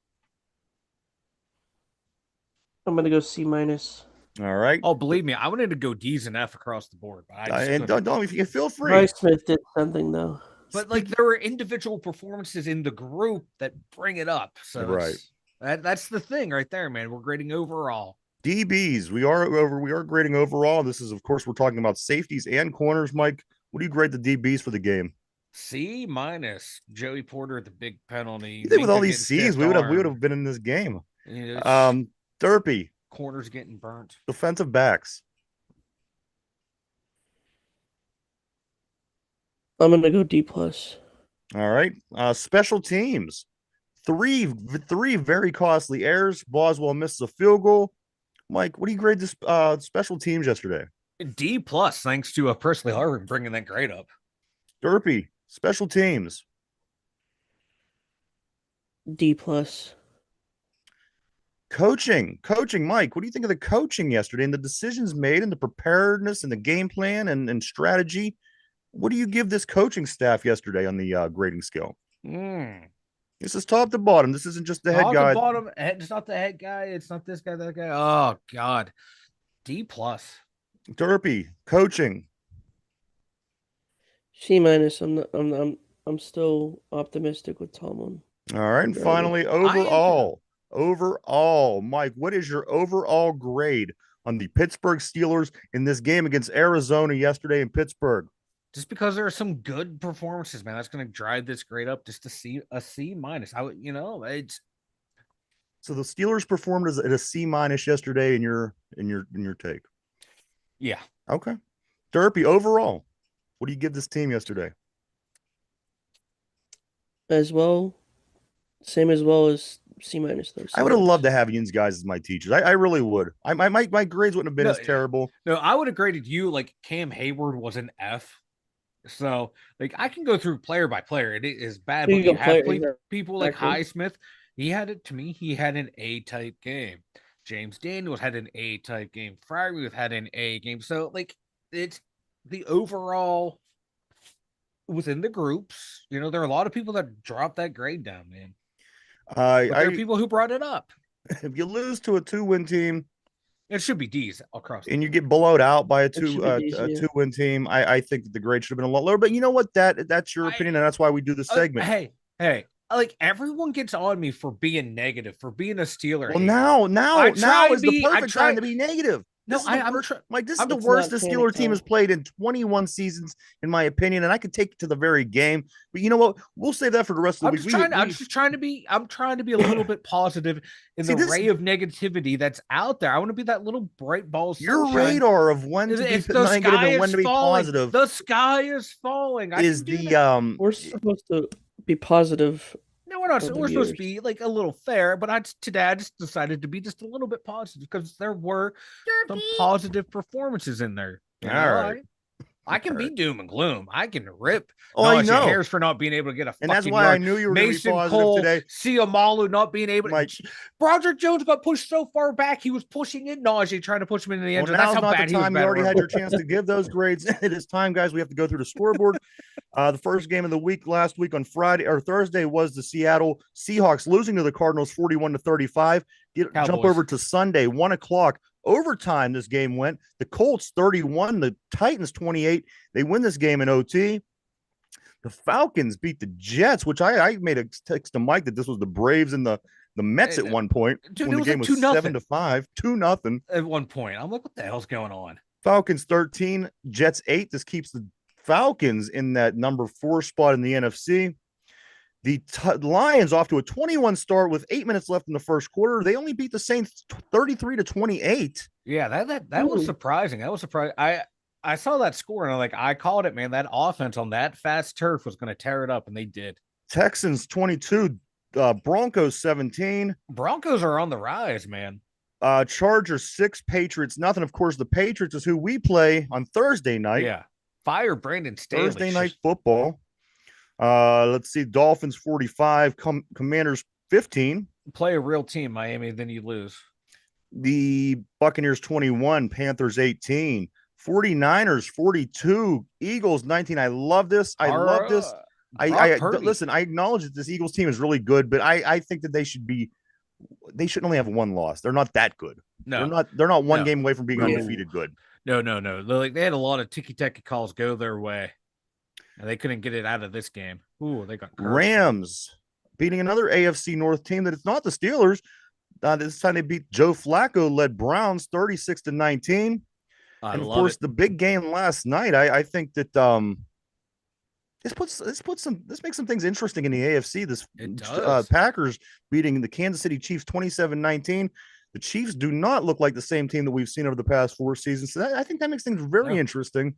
I'm gonna go C minus. All right. Oh, believe me, I wanted to go D's and F across the board, but I just And couldn't. don't if you feel free. Smith did something though. But like there were individual performances in the group that bring it up. So right. That's the thing right there, man. We're grading overall. DBs, we are grading overall. This is, of course, we're talking about safeties and corners. Mike, what do you grade the DBs for the game? C minus. Joey Porter, the big penalty. You think with all these C's, we would have been in this game. Derpy, corners getting burnt. Defensive backs. I'm gonna go D plus. All right. Special teams. Three very costly errors. Boswell misses a field goal. Mike, what do you grade this special teams yesterday? D plus, thanks to Presley Harvin bringing that grade up. Derpy, special teams. D plus. Coaching, Mike, what do you think of the coaching yesterday and the decisions made and the preparedness and the game plan and strategy? What do you give this coaching staff yesterday on the grading scale? This is top to bottom. This isn't just the head guy. Bottom, it's not the head guy. It's not this guy, that guy. Oh God, D plus. Derpy, coaching. C minus. I'm still optimistic with Tomlin. All right, and finally, overall, Mike, what is your overall grade on the Pittsburgh Steelers in this game against Arizona yesterday in Pittsburgh? Just because there are some good performances, man, that's going to drive this grade up just to a C minus. It's so the Steelers performed at a C minus yesterday in your take. Yeah. Okay. Derpy, overall, what do you give this team yesterday? Same as well as C minus though. I would have loved to have you guys as my teachers. I really would. My grades wouldn't have been as terrible. No, I would have graded you like Cam Hayward was an F. So, like, I can go through player by player. It is bad, but you have people like Highsmith. He had an A-type game. James Daniels had an A-type game. Fryermuth had an A game. So, like, it's the overall within the groups. There are a lot of people that drop that grade down, man. There are people who brought it up. If you lose to a 2-win team, it should be D's across. And you get blowed out by a 2-win team. I think the grade should have been a lot lower. But you know what? That's your opinion, and that's why we do the segment. Hey, like everyone gets on me for being negative, for being a Steeler. Well, now is the perfect time to be negative. Mike, this is the worst the Steelers team has played in 21 seasons, in my opinion, and I could take it to the very game. But you know what? We'll save that for the rest of the week. I'm trying to be a little bit positive in the ray of negativity that's out there. I want to be that little bright ball. Your radar of when to be negative and when to be positive. The sky is falling. We're supposed to be positive. No, we're not. We're supposed to be like a little fair, but today I just decided to be just a little bit positive because there were some positive performances in there. All right. I can be doom and gloom. I can rip. I know. Hairs for not being able to get a. And that's why I knew you were going to be positive Cole, today. Siamalu not being able to. Broderick Jones got pushed so far back. He was pushing in Najee, trying to push him into the end zone. That's how bad he was. You already had your chance to give those grades. It is time, guys. We have to go through the scoreboard. The first game of the week last week on Friday or Thursday was the Seattle Seahawks losing to the Cardinals 41-35. Jump over to Sunday, 1:00. Overtime, this game went. The Colts 31, the Titans 28. They win this game in OT. The Falcons beat the Jets, which I made a text to Mike that this was the Braves and the Mets at one point. When the game was 7-5, 2-0. At one point, I'm like, what the hell's going on? Falcons 13, Jets 8. This keeps the Falcons in that number 4 spot in the NFC. The Lions off to a 21 start with 8 minutes left in the first quarter. They only beat the Saints 33-28. Yeah, that was surprising. That was surprising. I saw that score and I called it, man. That offense on that fast turf was going to tear it up, and they did. Texans 22, Broncos 17. Broncos are on the rise, man. Chargers 6, Patriots nothing. Of course, the Patriots is who we play on Thursday night. Yeah. Fire Brandon Staley. Thursday night football. Let's see. Dolphins 45, Commanders 15. Play a real team, Miami, then you lose. The Buccaneers 21, Panthers 18, 49ers 42, Eagles 19. I love this. I love this. Listen, I acknowledge that this Eagles team is really good, but I think that they should only have one loss. They're not that good. No, they're not one game away from being undefeated good. No. They had a lot of tiki-taka calls go their way, and they couldn't get it out of this game. Ooh, they got cursed. Rams beating another AFC North team that it's not the Steelers. This time they beat Joe Flacco-led Browns 36-19. And of course, the big game last night. I think that this makes some things interesting in the AFC. This Packers beating the Kansas City Chiefs 27-19. The Chiefs do not look like the same team that we've seen over the past 4 seasons. So I think that makes things very interesting.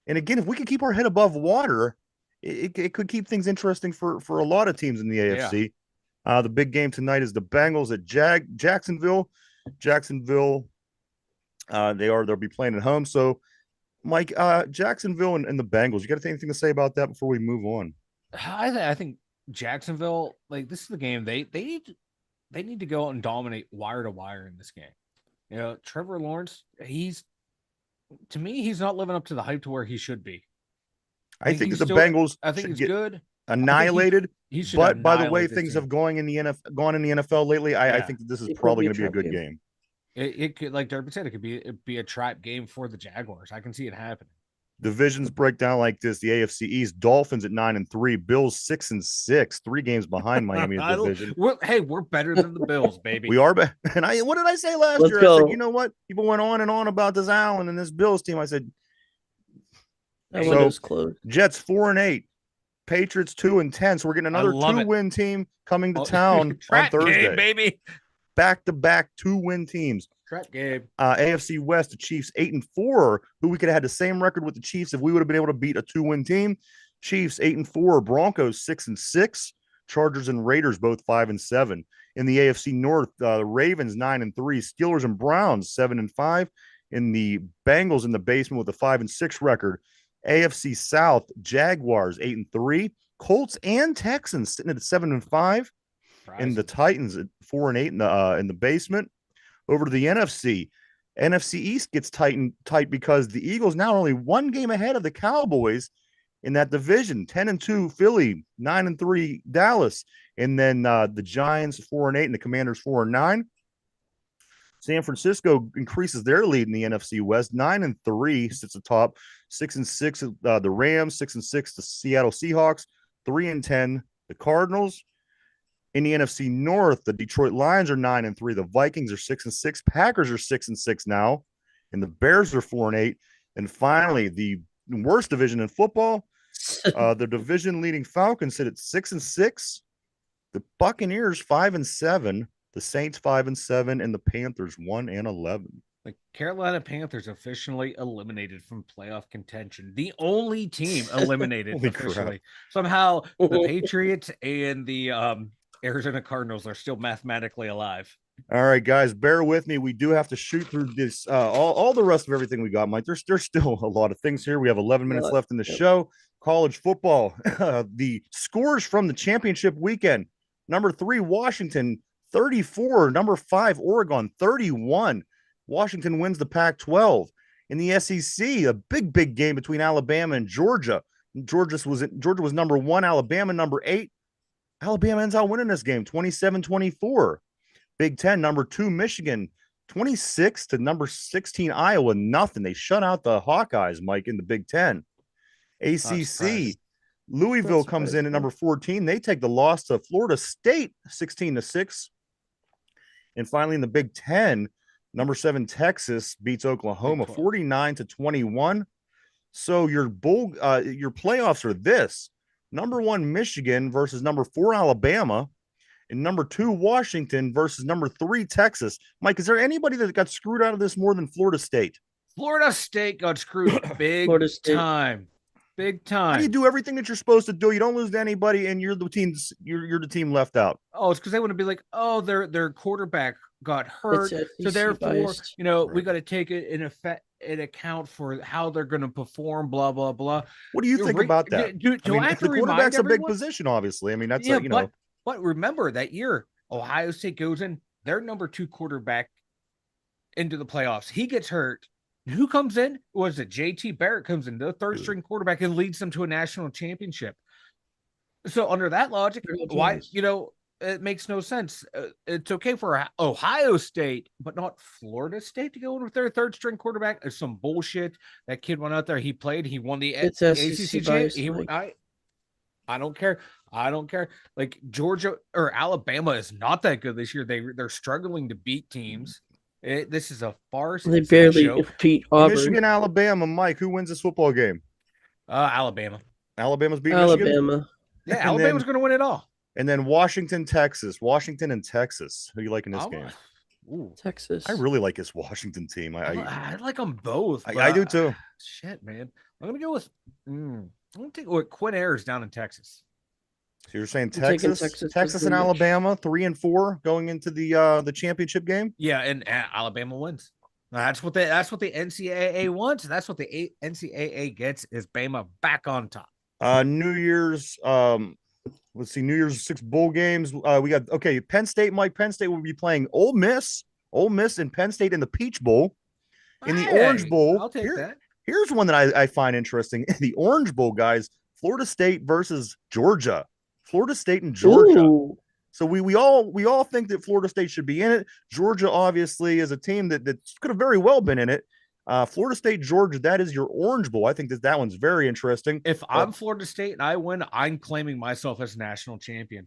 And again, if we could keep our head above water, it could keep things interesting for a lot of teams in the AFC. Yeah. The big game tonight is the Bengals at Jacksonville. They'll be playing at home. So, Mike, Jacksonville and the Bengals. You got anything to say about that before we move on? I think Jacksonville, this is the game they need to go out and dominate wire to wire in this game. Trevor Lawrence, he's not living up to the hype to where he should be. I think that the Bengals he's good. Annihilated. But by the way things have gone in the NFL lately, I think that this is probably going to be a good game. It could, like Durbin said, it could be a trap game for the Jaguars. I can see it happening. Divisions break down like this: the AFC East, Dolphins at 9-3, Bills 6-6, 3 games behind Miami's division. We're better than the Bills, baby. We are. And what did I say last year? Go. I said, you know what? People went on and on about this Allen and this Bills team. I said, close. Jets 4-8, Patriots 2-10. So we're getting another 2-win team coming to town on Thursday, game, baby. Back-to-back 2-win teams. Trap game. AFC West, the Chiefs 8-4, who we could have had the same record with the Chiefs if we would have been able to beat a 2-win team. Chiefs 8-4, Broncos 6-6, Chargers and Raiders both 5-7. In the AFC North, the Ravens 9-3, Steelers and Browns 7-5, and the Bengals in the basement with a 5-6 record. AFC South, Jaguars 8-3, Colts and Texans sitting at 7-5, and the Titans at 4-8 in the basement. Over to the NFC. NFC East gets tight because the Eagles now are only 1 game ahead of the Cowboys in that division. 10-2 Philly, 9-3 Dallas, and then the Giants 4-8 and the Commanders 4-9. San Francisco increases their lead in the NFC West. 9-3 sits atop. 6-6 the Rams. 6-6 the Seattle Seahawks. 3-10 the Cardinals. In the NFC North, the Detroit Lions are 9-3. The Vikings are 6-6. Packers are 6-6 now, and the Bears are 4-8. And finally, the worst division in football, the division-leading Falcons sit at 6-6. The Buccaneers 5-7. The Saints 5-7, and the Panthers 1-11. The Carolina Panthers officially eliminated from playoff contention. The only team eliminated officially. Somehow, the Patriots and the Arizona Cardinals are still mathematically alive. All right, guys, bear with me. We do have to shoot through this, all the rest of everything we got, Mike. There's still a lot of things here. We have 11 minutes left in the show. College football, the scores from the championship weekend. Number 3, Washington, 34. Number 5, Oregon, 31. Washington wins the Pac-12. In the SEC, a big game between Alabama and Georgia. Georgia was number 1, Alabama number 8. Alabama ends out winning this game, 27-24. Big Ten, number 2, Michigan, 26 to number 16, Iowa, nothing. They shut out the Hawkeyes, Mike, in the Big Ten. ACC, Louisville comes in at number 14. They take the loss to Florida State, 16-6. And finally, in the Big Ten, number 7, Texas beats Oklahoma, 49-21. So your playoffs are this: number 1, Michigan versus number 4, Alabama, and number 2, Washington versus number 3, Texas. Mike, is there anybody that got screwed out of this more than Florida State? Florida State got screwed big time. Big How do you time. do everything that you're supposed to do? You don't lose to anybody, and you're the team left out. Oh, it's because they want to be like, oh, their quarterback got It's hurt, so SEC therefore, biased. we got to take it in account for how they're going to perform. Blah blah blah. What do you think about that? Do I have to the remind quarterback's a big everyone? position, obviously. I mean, that's Yeah, but remember that year, Ohio State goes in their number 2 quarterback into the playoffs. He gets hurt. Who comes in? Was it JT Barrett comes in, the third string quarterback, and leads them to a national championship? So under that logic, why it makes no sense. It's okay for Ohio State, but not Florida State to go in with their third string quarterback. It's some bullshit. That kid went out there. He played. He won the It's ACC SEC biased. I don't care. I don't care. Like Georgia or Alabama is not that good this year. They're struggling to beat teams. This is a farce. They It's a barely joke. beat Auburn. Michigan, Alabama. Mike, who wins this football game? Alabama. Alabama's beating Michigan. Alabama. Yeah, Alabama's going to win it all. And then Washington, Texas. Washington and Texas. Who do you like in this game? Ooh. Texas. I really like this Washington team. I like them both. I do too. Shit, man. I'm gonna go with. I'm gonna take what Quinn Ayers down in Texas. So you're saying taking Texas, Texas and Alabama, 3-4 going into the championship game. Yeah, and Alabama wins. That's what the NCAA wants. That's what the NCAA gets is Bama back on top. New Year's. Let's see, New Year's 6 bowl games. We got Penn State. Mike, Penn State will be playing Ole Miss and Penn State in the Peach Bowl. In the Orange Bowl, I'll take that. Here's one that I find interesting. In the Orange Bowl, guys, Florida State versus Georgia. Florida State and Georgia. Ooh. So we all think that Florida State should be in it. Georgia obviously is a team that could have very well been in it. Florida State, Georgia, that is your Orange Bowl. I think that one's very interesting. If I'm Florida State and I win, I'm claiming myself as national champion.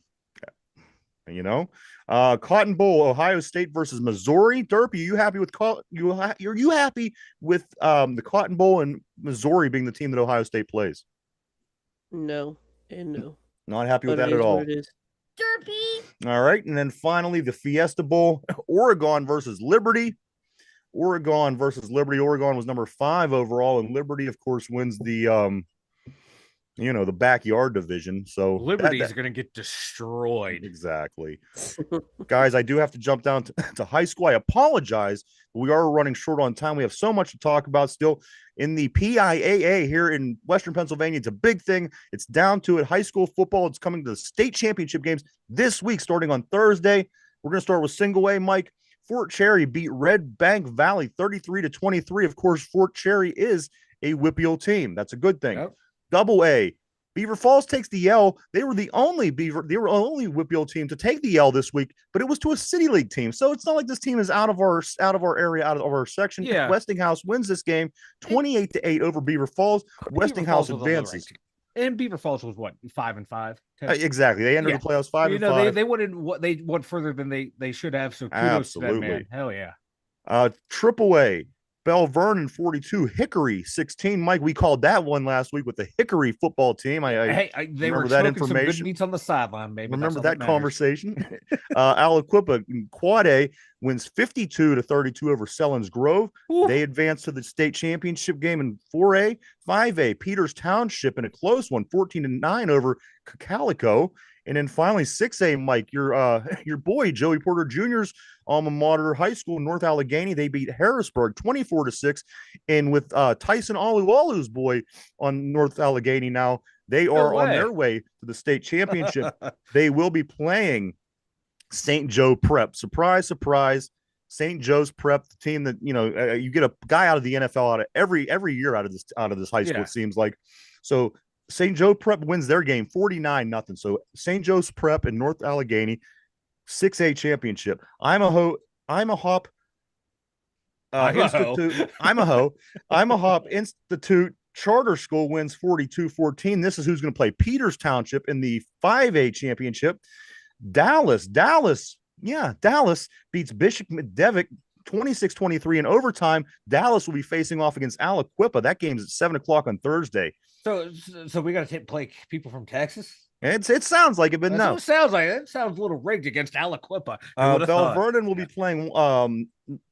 Cotton Bowl, Ohio State versus Missouri. Derpy, you happy with you happy with the Cotton Bowl and Missouri being the team that Ohio State plays? No, and no. Not happy with But that at all. It is. Derpy. All right, and then finally the Fiesta Bowl, Oregon versus Liberty. Oregon versus Liberty. Oregon was number 5 overall, and Liberty, of course, wins the the backyard division. So Liberty's going to get destroyed. Exactly. Guys, I do have to jump down to high school. I apologize, but we are running short on time. We have so much to talk about still in the PIAA here in Western Pennsylvania. It's a big thing. It's down to it. High school football. It's coming to the state championship games this week, starting on Thursday. We're going to start with single A, Mike. Fort Cherry beat Red Bank Valley 33-23. Of course, Fort Cherry is a Whippeal team. That's a good thing. Yep. Double A, Beaver Falls takes the L. They were the only Whippeal team to take the L this week, but it was to a City League team. So it's not like this team is out of our area, out of our section. Yeah. Westinghouse wins this game 28-8 over Beaver Falls. Westinghouse advances. And Beaver Falls was what, 5-5? Exactly. They entered the playoffs 5-5. They went further than they should have. So kudos to them, man. Hell yeah. Triple A, Bell Vernon 42, Hickory 16. Mike, we called that one last week with the Hickory football team. They were that information. Some good information. meats on the sideline, baby. Remember that conversation? Aliquippa Quad A wins 52-32 over Selins Grove. Ooh. They advance to the state championship game in 4A. 5A, Peters Township in a close one, 14-9 over Calico. And then finally 6A, Mike, your boy Joey Porter Jr.'s alma mater high school, North Allegheny, they beat Harrisburg 24-6. And with Tyson Alualu's boy on North Allegheny now, they are on their way to the state championship. They will be playing St. Joe Prep. Surprise, surprise. St. Joe's Prep, the team that you get a guy out of the NFL out of every year out of this high school. It seems like. So St. Joe Prep wins their game 49-0. So St. Joe's Prep in North Allegheny, 6A championship. I'm a Hop Institute Charter School wins 42-14. This is who's going to play Peters Township in the 5A championship. Dallas beats Bishop McDevitt 26-23 in overtime. Dallas will be facing off against Aliquippa. That game's at 7:00 on Thursday. So we got to play people from Texas. It sounds like it, but no. It sounds like it. Sounds a little rigged against Aliquippa. Bell Vernon will be playing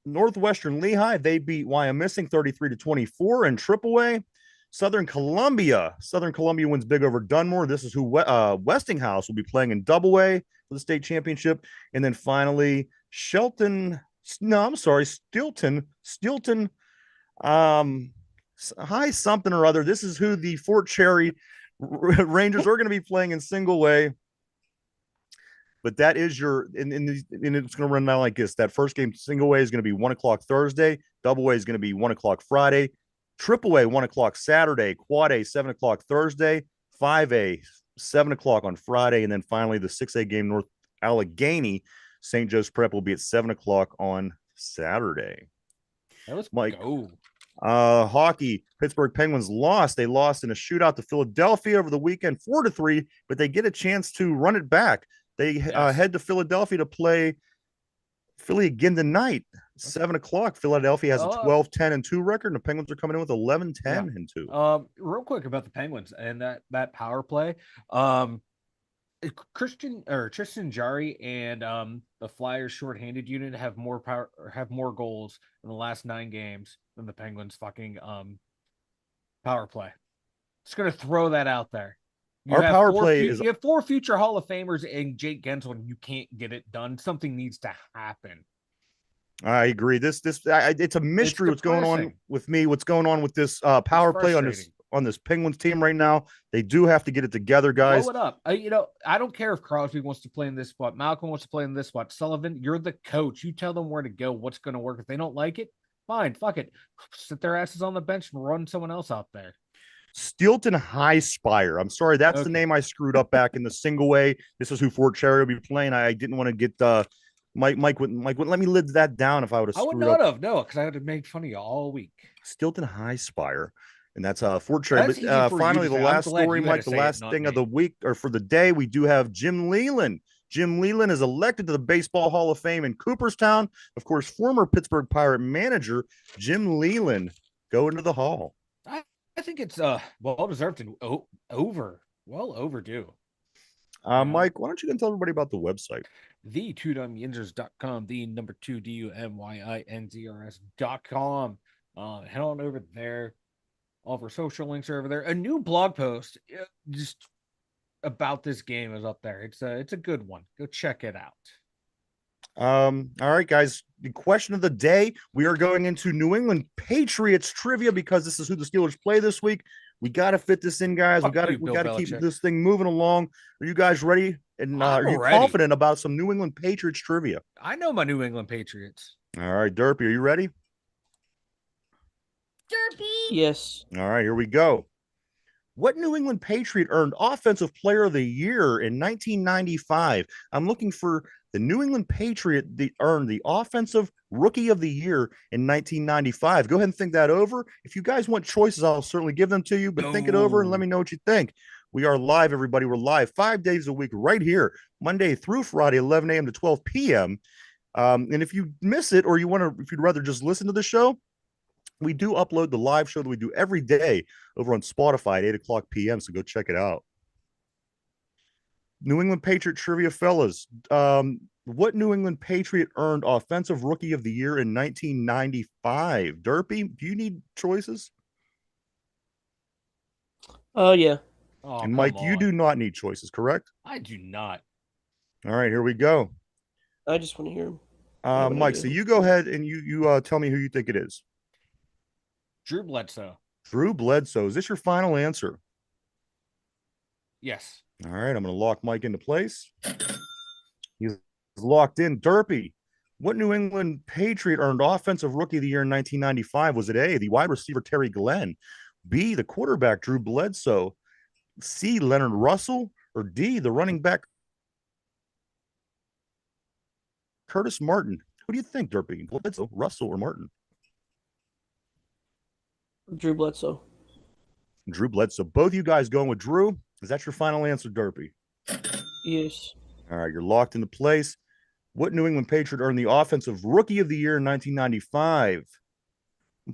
Northwestern Lehigh. They beat Wyomissing 33-24 in AAA. Southern Columbia wins big over Dunmore. This is who Westinghouse will be playing in Double A for the state championship. And then finally, Stilton, high something or other. This is who the Fort Cherry Rangers are going to be playing in single way. But that is your, and it's going to run down like this. That first game, single way, is going to be 1 o'clock Thursday. Double A is going to be 1 o'clock Friday. Triple A, 1 o'clock Saturday. Quad A, 7 o'clock Thursday. 5A, 7 o'clock on Friday. And then finally, the 6A game, North Allegheny, St. Joe's Prep, will be at 7 o'clock on Saturday. That was Mike. Go. Hockey, Pittsburgh Penguins lost. They lost in a shootout to Philadelphia over the weekend, 4-3, but they get a chance to run it back. They head to Philadelphia to play Philly again tonight, 7 o'clock. Philadelphia has a 12-10-2 record, and the Penguins are coming in with 11-10-2. Real quick about the Penguins and that power play. Tristan Jarry and the Flyers shorthanded unit have more power or have more goals in the last 9 games than the Penguins fucking power play. Just gonna throw that out there. Our power play is. You have 4 future Hall of Famers and Jake Gensel, and you can't get it done. Something needs to happen. I agree. It's a mystery what's going on with me. What's going on with this power play on this Penguins team right now? They do have to get it together, guys. Blow it up. I don't care if Crosby wants to play in this spot. Malcolm wants to play in this spot. Sullivan, you're the coach. You tell them where to go, what's going to work. If they don't like it, fine, fuck it. Sit their asses on the bench and run someone else out there. Stilton High Spire. I'm sorry, that's the name I screwed up back in the single way. This is who Fort Cherry will be playing. I didn't want to get Mike wouldn't let me lid that down if I would have screwed up. Because I would have made fun of you all week. Stilton High Spire. And that's Fort Cherry. But finally, the last story, Mike, the last thing of the week or for the day, we do have Jim Leland. Jim Leland is elected to the Baseball Hall of Fame in Cooperstown. Of course, former Pittsburgh Pirate manager Jim Leland go into the Hall. I think it's well deserved and well overdue. Mike, why don't you tell everybody about the website? The 2dumyinzers.com, the number 2 DUMYINZRS.com. Head on over there. All of our social links are over there. A new blog post just about this game is up there. It's a good one. Go check it out. All right, guys. The question of the day: we are going into New England Patriots trivia because this is who the Steelers play this week. We got to fit this in, guys. We got to keep this thing moving along. Are you guys ready? And are you confident about some New England Patriots trivia? I know my New England Patriots. All right, Derpy, are you ready? Derpy. Yes. All right, here we go. What New England Patriot earned Offensive Player of the Year in 1995? I'm looking for the New England Patriot that earned the Offensive Rookie of the Year in 1995. Go ahead and think that over. If you guys want choices, I'll certainly give them to you, but think it over and let me know what you think. We are live, everybody. We're live 5 days a week right here, Monday through Friday, 11 a.m. to 12 p.m. And if you miss it or if you'd rather just listen to the show, we do upload the live show that we do every day over on Spotify at 8 o'clock p.m., so go check it out. New England Patriot trivia, fellas. What New England Patriot earned Offensive Rookie of the Year in 1995? Derpy, do you need choices? Yeah. Oh, and Mike, you do not need choices, correct? I do not. All right, here we go. I just want to hear him. Mike, so you go ahead and you tell me who you think it is. Drew Bledsoe. Drew Bledsoe. Is this your final answer? Yes. All right, I'm going to lock Mike into place. He's locked in. Derpy, what New England Patriot earned Offensive Rookie of the Year in 1995? Was it A, the wide receiver Terry Glenn, B, the quarterback Drew Bledsoe, C, Leonard Russell, or D, the running back Curtis Martin? Who do you think, Derpy? Bledsoe, Russell, or Martin? Drew Bledsoe. Drew Bledsoe. Both you guys going with Drew? Is that your final answer, Derpy? Yes. All right, you're locked into place. What New England Patriot earned the Offensive Rookie of the Year in 1995?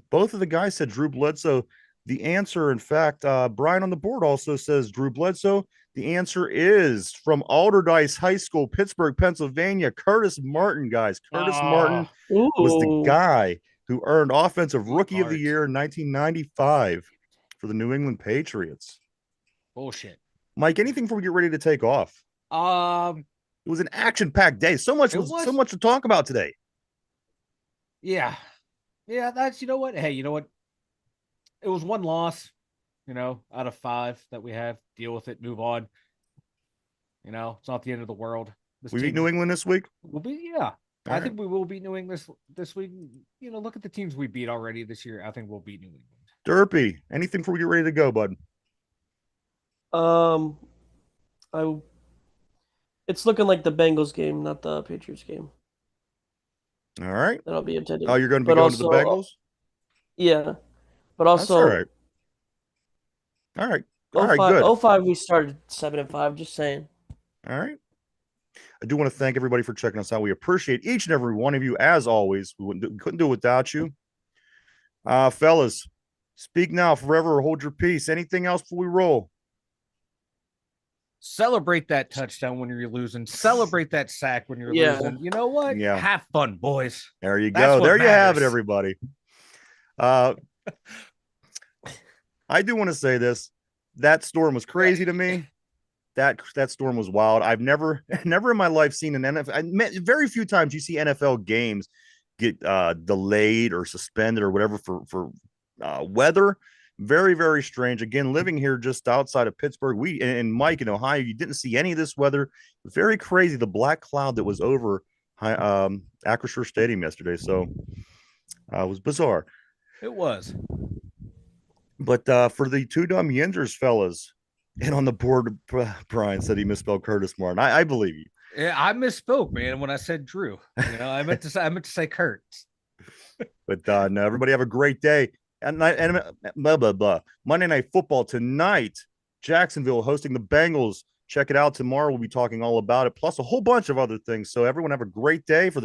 Both of the guys said Drew Bledsoe. The answer, in fact, Brian on the board also says Drew Bledsoe. The answer is from Alderdice High School, Pittsburgh, Pennsylvania, Curtis Martin, guys. Curtis Martin was the guy who earned Offensive Rookie of the Year in 1995 for for the New England Patriots. Bullshit. Mike, anything before we get ready to take off? It was an action-packed day. So much to talk about today. Yeah. Yeah, that's, you know what? Hey, you know what? It was one loss, out of 5 that we have. Deal with it, move on. It's not the end of the world. We beat New England this week? We'll be, yeah. I think we will beat New England this week. Look at the teams we beat already this year. I think we'll beat New England. Derpy, anything before we get ready to go, bud? It's looking like the Bengals game, not the Patriots game. All right. That I'll be attending. Oh, you're going to be going to the Bengals? Yeah. But also, that's all right. All right, good. 05 we started 7-5, just saying. All right. I do want to thank everybody for checking us out. We appreciate each and every one of you, as always. We couldn't do it without you. Fellas, speak now, forever, or hold your peace. Anything else before we roll? Celebrate that touchdown when you're losing. Celebrate that sack when you're losing. You know what? Yeah. Have fun, boys. There you go. There you have it, everybody. I do want to say this. That storm was crazy to me. That storm was wild. I've never in my life seen an NFL. Very few times you see NFL games get delayed or suspended or whatever for weather. Very, very strange. Again, living here just outside of Pittsburgh, and Mike in Ohio, you didn't see any of this weather. Very crazy. The black cloud that was over Acrisure Stadium yesterday. So it was bizarre. It was. But for the two dumb Yinzers fellas, and on the board, Brian said he misspelled Curtis Martin. I believe you. Yeah, I misspoke, man, when I said Drew. I meant to say Kurt. But no, everybody have a great day. And blah, blah, blah. Monday Night Football tonight. Jacksonville hosting the Bengals. Check it out tomorrow. We'll be talking all about it, plus a whole bunch of other things. So everyone have a great day. For the